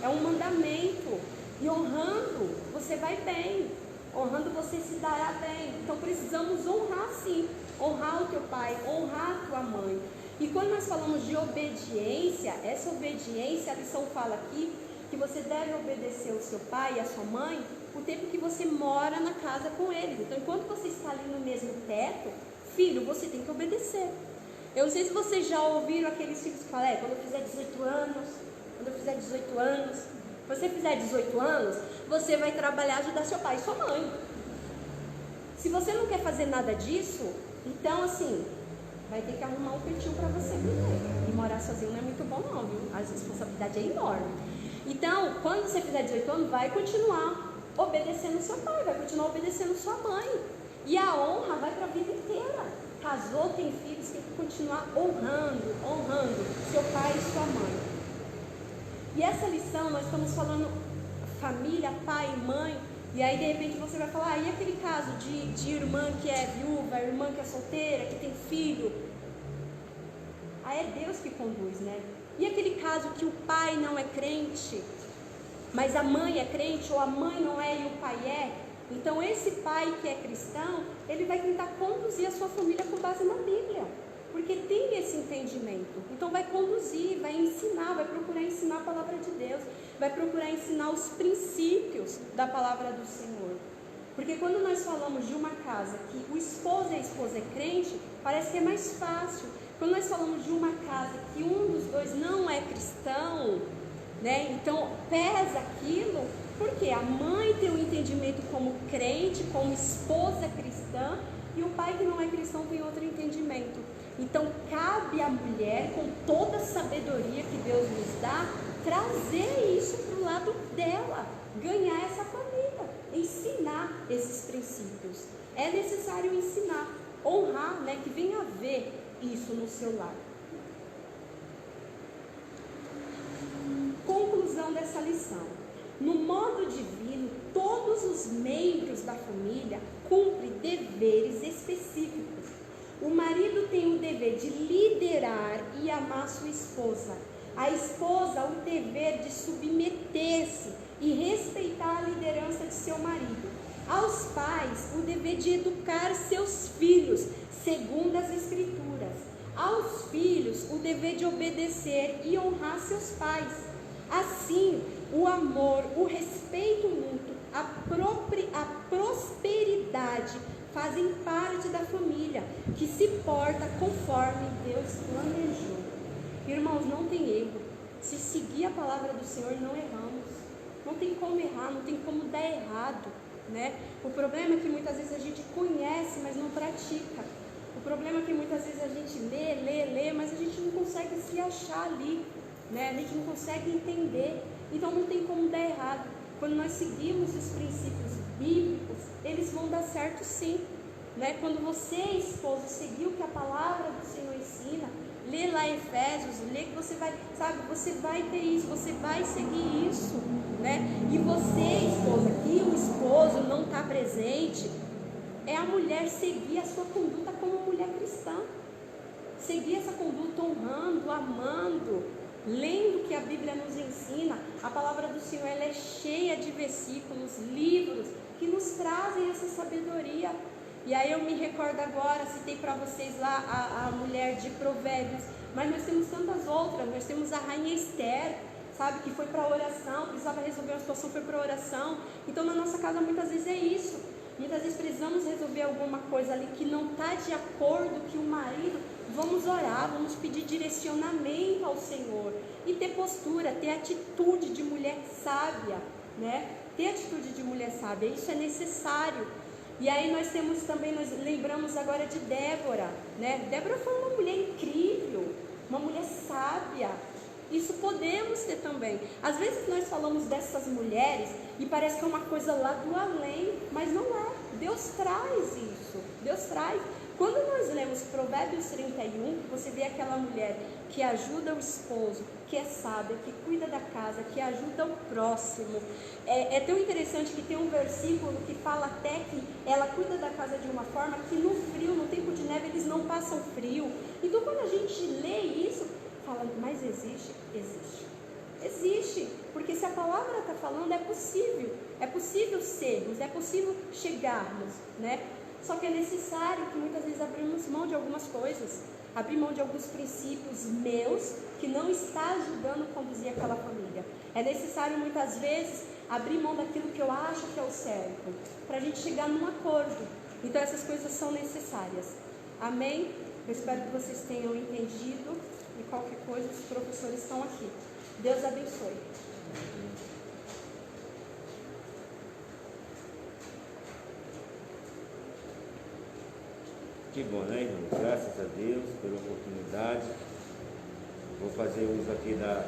É um mandamento. E honrando, você vai bem. Honrando, você se dará bem. Então precisamos honrar sim. Honrar o teu pai, honrar a tua mãe. E quando nós falamos de obediência, essa obediência, a lição fala aqui que você deve obedecer ao seu pai e à sua mãe o tempo que você mora na casa com eles. Então enquanto você está ali no mesmo teto, filho, você tem que obedecer. Eu não sei se vocês já ouviram aqueles filhos que falam, quando eu fizer 18 anos, quando você fizer 18 anos, você vai trabalhar, ajudar seu pai e sua mãe. Se você não quer fazer nada disso, então assim, vai ter que arrumar um cantinho para você viver. E morar sozinho não é muito bom não, viu? A responsabilidade é enorme. Então, quando você fizer 18 anos, vai continuar obedecendo seu pai, vai continuar obedecendo sua mãe. E a honra vai para a vida inteira. Casou, tem filhos, tem que continuar honrando seu pai e sua mãe. E essa lição, nós estamos falando família, pai e mãe, E aí de repente você vai falar, e aquele caso de irmã que é viúva, irmã que é solteira, que tem filho? Aí é Deus que conduz, né? E aquele caso que o pai não é crente, mas a mãe é crente, ou a mãe não é e o pai é? Então esse pai que é cristão, ele vai tentar conduzir a sua família com base na Bíblia, porque tem esse entendimento. Então vai conduzir, vai ensinar, vai procurar ensinar a palavra de Deus, vai procurar ensinar os princípios da palavra do Senhor. Porque quando nós falamos de uma casa que o esposo e a esposa é crente, parece que é mais fácil. Quando nós falamos de uma casa que um dos dois não é cristão, né? Então pesa aquilo, porque a mãe tem um entendimento como crente, como esposa cristã, e o pai que não é cristão tem outro entendimento. Então cabe à mulher, com toda a sabedoria que Deus nos dá, trazer isso para o lado dela, ganhar essa família, ensinar esses princípios. É necessário ensinar, honrar, né, que venha a ver isso no seu lar. Conclusão dessa lição: no modo divino, todos os membros da família cumprem deveres específicos. O marido tem o dever de liderar e amar sua esposa. A esposa o dever de submeter-se e respeitar a liderança de seu marido. Aos pais, o dever de educar seus filhos, segundo as Escrituras. Aos filhos, o dever de obedecer e honrar seus pais. Assim, o amor, o respeito mútuo, a prosperidade fazem parte da família, que se porta conforme Deus planejou. Irmãos, não tem erro. Se seguir a palavra do Senhor, não erramos. Não tem como errar, não tem como dar errado, né? O problema é que muitas vezes a gente conhece, mas não pratica. O problema é que muitas vezes a gente lê, mas a gente não consegue se achar ali, né? A gente não consegue entender. Então não tem como dar errado. Quando nós seguimos os princípios bíblicos, eles vão dar certo sim, né? Quando você, esposo, seguir o que a palavra do Senhor ensina, lê lá Efésios, lê que você vai, sabe, você vai ter isso, você vai seguir isso, né? E você, esposa, que o esposo não está presente, é a mulher seguir a sua conduta como mulher cristã, seguir essa conduta honrando, amando, lendo o que a Bíblia nos ensina. A palavra do Senhor, ela é cheia de versículos, livros que nos trazem essa sabedoria. E aí eu me recordo agora, citei para vocês lá a mulher de Provérbios, mas nós temos tantas outras. Nós temos a rainha Esther, sabe, que foi para oração, precisava resolver uma situação, foi para oração. Então na nossa casa muitas vezes é isso. Muitas vezes precisamos resolver alguma coisa ali que não está de acordo com o marido. Vamos orar, vamos pedir direcionamento ao Senhor e ter postura, ter atitude de mulher sábia, né? Ter atitude de mulher sábia, isso é necessário. E aí nós temos também, nós lembramos agora de Débora, né? Débora foi uma mulher incrível, uma mulher sábia. Isso podemos ter também. Às vezes nós falamos dessas mulheres e parece que é uma coisa lá do além, mas não é. Deus traz isso, Deus traz. Quando nós lemos Provérbios 31, você vê aquela mulher que ajuda o esposo, que é sábia, que cuida da casa, que ajuda o próximo. É tão interessante que tem um versículo que fala até que ela cuida da casa de uma forma que no frio, no tempo de neve, eles não passam frio. Então quando a gente lê isso, fala, mas existe? Existe. Existe, porque se a palavra está falando, é possível sermos, é possível chegarmos, né? Só que é necessário que muitas vezes abrimos mão de algumas coisas, abrir mão de alguns princípios meus que não está ajudando a conduzir aquela família. É necessário muitas vezes abrir mão daquilo que eu acho que é o certo, para a gente chegar num acordo. Então essas coisas são necessárias. Amém? Eu espero que vocês tenham entendido e qualquer coisa os professores estão aqui. Deus abençoe. Que bom, né, irmão? Graças a Deus pela oportunidade. Vou fazer uso aqui da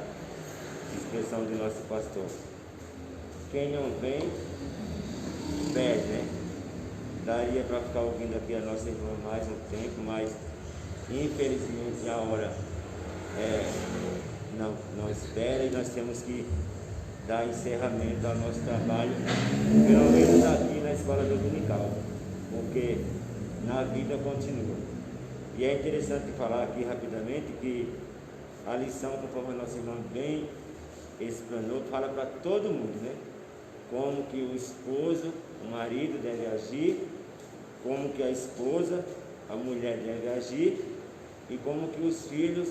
expressão de nosso pastor. Quem não vem, perde, né? Daria para ficar ouvindo aqui a nossa irmã mais um tempo, mas infelizmente a hora não espera e nós temos que dar encerramento ao nosso trabalho, pelo menos aqui na escola dominical, porque na vida continua. E é interessante falar aqui rapidamente que a lição, conforme a nossa irmã bem explanou, fala para todo mundo, né? Como que o esposo, o marido deve agir, como que a esposa, a mulher deve agir e como que os filhos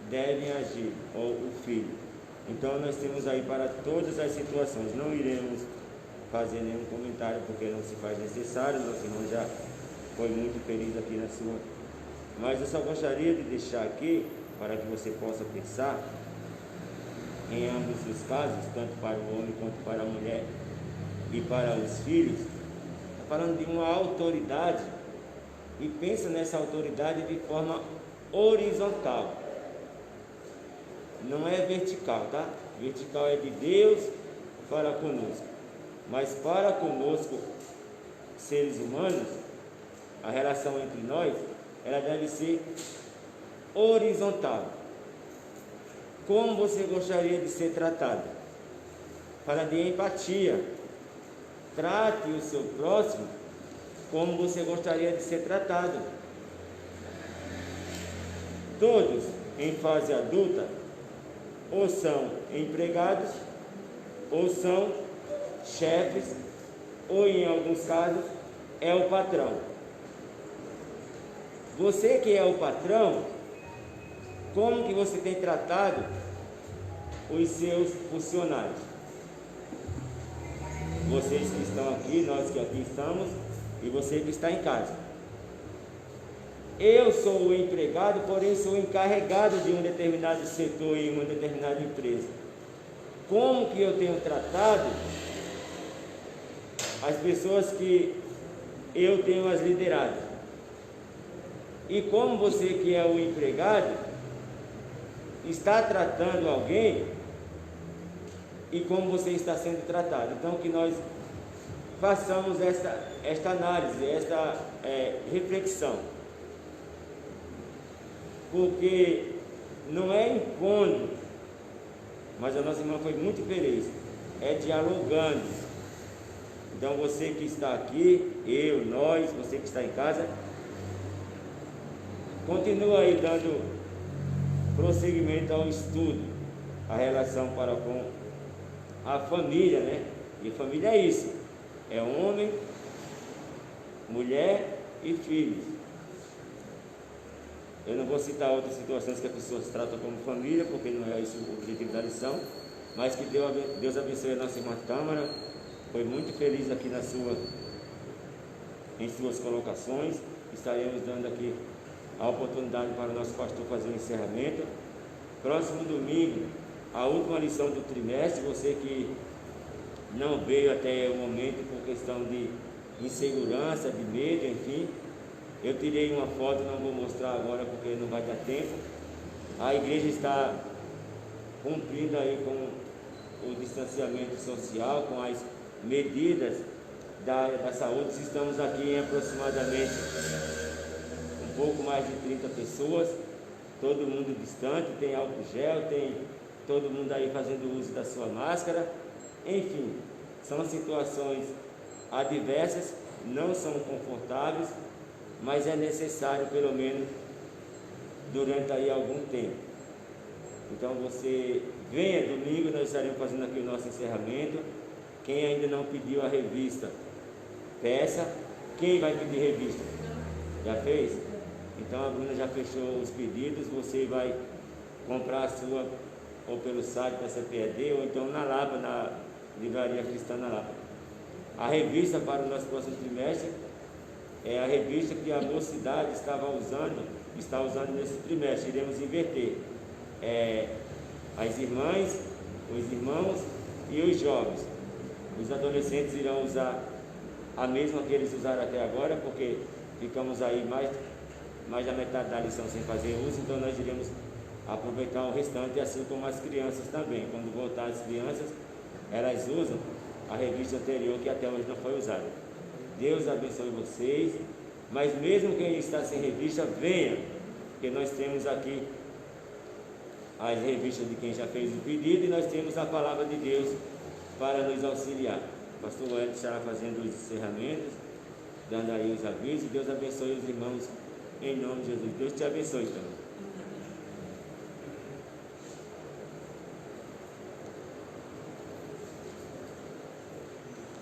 devem agir, ou o filho. Então nós temos aí para todas as situações. Não iremos fazer nenhum comentário porque não se faz necessário, nosso irmão já foi muito feliz aqui na sua. Mas eu só gostaria de deixar aqui, para que você possa pensar, em ambos os casos, tanto para o homem quanto para a mulher e para os filhos, está falando de uma autoridade, e pensa nessa autoridade de forma horizontal, não é vertical, tá? Vertical é de Deus para conosco, mas para conosco, seres humanos, a relação entre nós, ela deve ser horizontal. Como você gostaria de ser tratado? Fala de empatia. Trate o seu próximo como você gostaria de ser tratado. Todos em fase adulta ou são empregados, ou são chefes, ou em alguns casos é o patrão. Você que é o patrão, como que você tem tratado os seus funcionários? Vocês que estão aqui, nós que aqui estamos, e você que está em casa. Eu sou o empregado, porém sou encarregado de um determinado setor em uma determinada empresa. Como que eu tenho tratado as pessoas que eu tenho as liderado? E como você que é o empregado está tratando alguém e como você está sendo tratado. Então que nós façamos esta análise, esta reflexão, porque não é impondo, mas a nossa irmã foi muito feliz, é dialogando. Então você que está aqui, eu, nós, você que está em casa, continua aí dando prosseguimento ao estudo, a relação para com a família, né? E família é isso, é homem, mulher e filhos. Eu não vou citar outras situações que as pessoas tratam como família, porque não é isso o objetivo da lição, mas que Deus abençoe a nossa irmã Tâmara, foi muito feliz aqui em suas colocações. Estaremos dando aqui a oportunidade para o nosso pastor fazer o encerramento. Próximo domingo, a última lição do trimestre. Você que não veio até o momento por questão de insegurança, de medo, enfim, eu tirei uma foto, não vou mostrar agora porque não vai dar tempo. A igreja está cumprindo aí com o distanciamento social, com as medidas da área da saúde. Estamos aqui em aproximadamente um pouco mais de 30 pessoas, todo mundo distante, tem álcool gel, tem todo mundo aí fazendo uso da sua máscara. Enfim, são situações adversas, não são confortáveis, mas é necessário pelo menos durante aí algum tempo. Então você venha domingo, nós estaremos fazendo aqui o nosso encerramento. Quem ainda não pediu a revista, peça. Quem vai pedir revista? Já fez? Então a Bruna já fechou os pedidos. Você vai comprar a sua ou pelo site da CPED ou então na Lapa, na Livraria Cristã na Lapa. A revista para o nosso próximo trimestre é a revista que a mocidade está usando nesse trimestre. Iremos inverter. As irmãs, os irmãos e os jovens. Os adolescentes irão usar a mesma que eles usaram até agora, porque ficamos aí mais da metade da lição sem fazer uso, então nós iremos aproveitar o restante, assim como as crianças também. Quando voltar as crianças, elas usam a revista anterior que até hoje não foi usada. Deus abençoe vocês, mas mesmo quem está sem revista, venha, porque nós temos aqui as revistas de quem já fez o pedido, e nós temos a palavra de Deus para nos auxiliar. O pastor Wellington estará fazendo os encerramentos, dando aí os avisos. Deus abençoe os irmãos em nome de Jesus. Deus te abençoe também.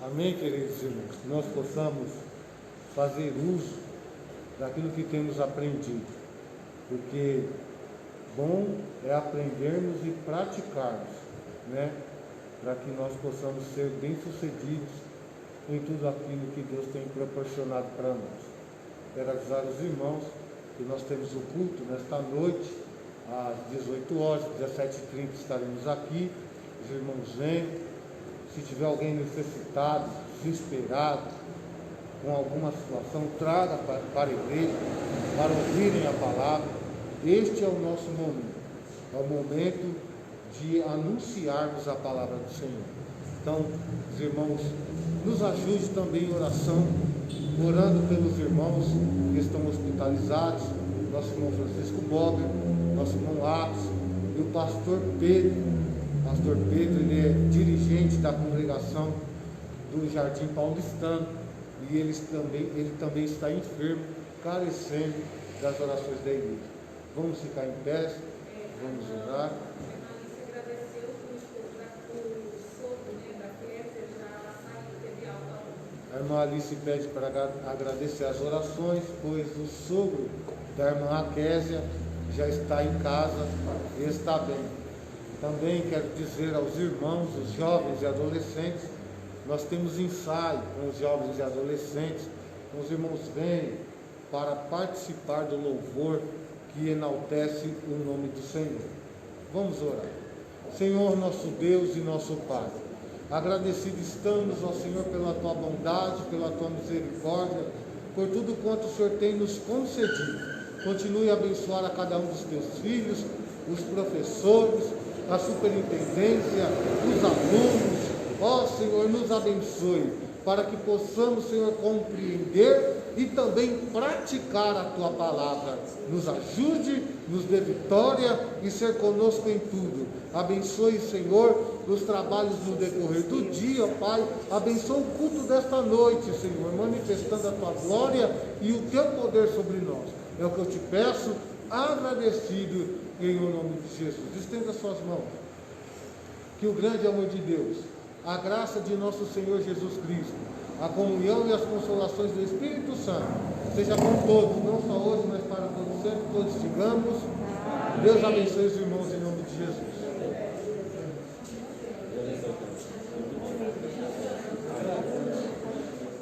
Amém, queridos irmãos, que nós possamos fazer uso daquilo que temos aprendido, porque bom é aprendermos e praticarmos, né? Para que nós possamos ser bem-sucedidos em tudo aquilo que Deus tem proporcionado para nós. Quero avisar os irmãos que nós temos o culto nesta noite, às 18 horas, 17h30 estaremos aqui, os irmãos venham. Se tiver alguém necessitado, desesperado, com alguma situação, traga para a igreja, para ouvirem a palavra. Este é o nosso momento, é o momento de anunciarmos a palavra do Senhor. Então, os irmãos, nos ajude também em oração, orando pelos irmãos que estão hospitalizados, nosso irmão Francisco Bober, nosso irmão Atos e o pastor Pedro. Pastor Pedro, ele é dirigente da congregação do Jardim Paulistano e ele também está enfermo, carecendo das orações da igreja. Vamos ficar em pé, vamos orar. A irmã Alice pede para agradecer as orações, pois o sogro da irmã Aquésia já está em casa e está bem. Também quero dizer aos irmãos, os jovens e adolescentes, nós temos ensaio com os jovens e adolescentes, os irmãos vêm para participar do louvor que enaltece o nome do Senhor. Vamos orar. Senhor, nosso Deus e nosso Pai, agradecidos estamos ao Senhor pela Tua bondade, pela Tua misericórdia, por tudo quanto o Senhor tem nos concedido. Continue a abençoar a cada um dos Teus filhos, os professores, a superintendência, os alunos. Ó Senhor, nos abençoe, para que possamos, Senhor, compreender e também praticar a Tua palavra. Nos ajude, nos dê vitória e ser conosco em tudo. Abençoe, Senhor, os trabalhos no decorrer do dia, Pai. Abençoe o culto desta noite, Senhor, manifestando a Tua glória e o Teu poder sobre nós. É o que eu te peço, agradecido em nome de Jesus. Estenda suas mãos. Que o grande amor de Deus, a graça de nosso Senhor Jesus Cristo, a comunhão e as consolações do Espírito Santo, seja com todos, não só hoje, mas para todos sempre, todos digamos. Deus abençoe os irmãos em nome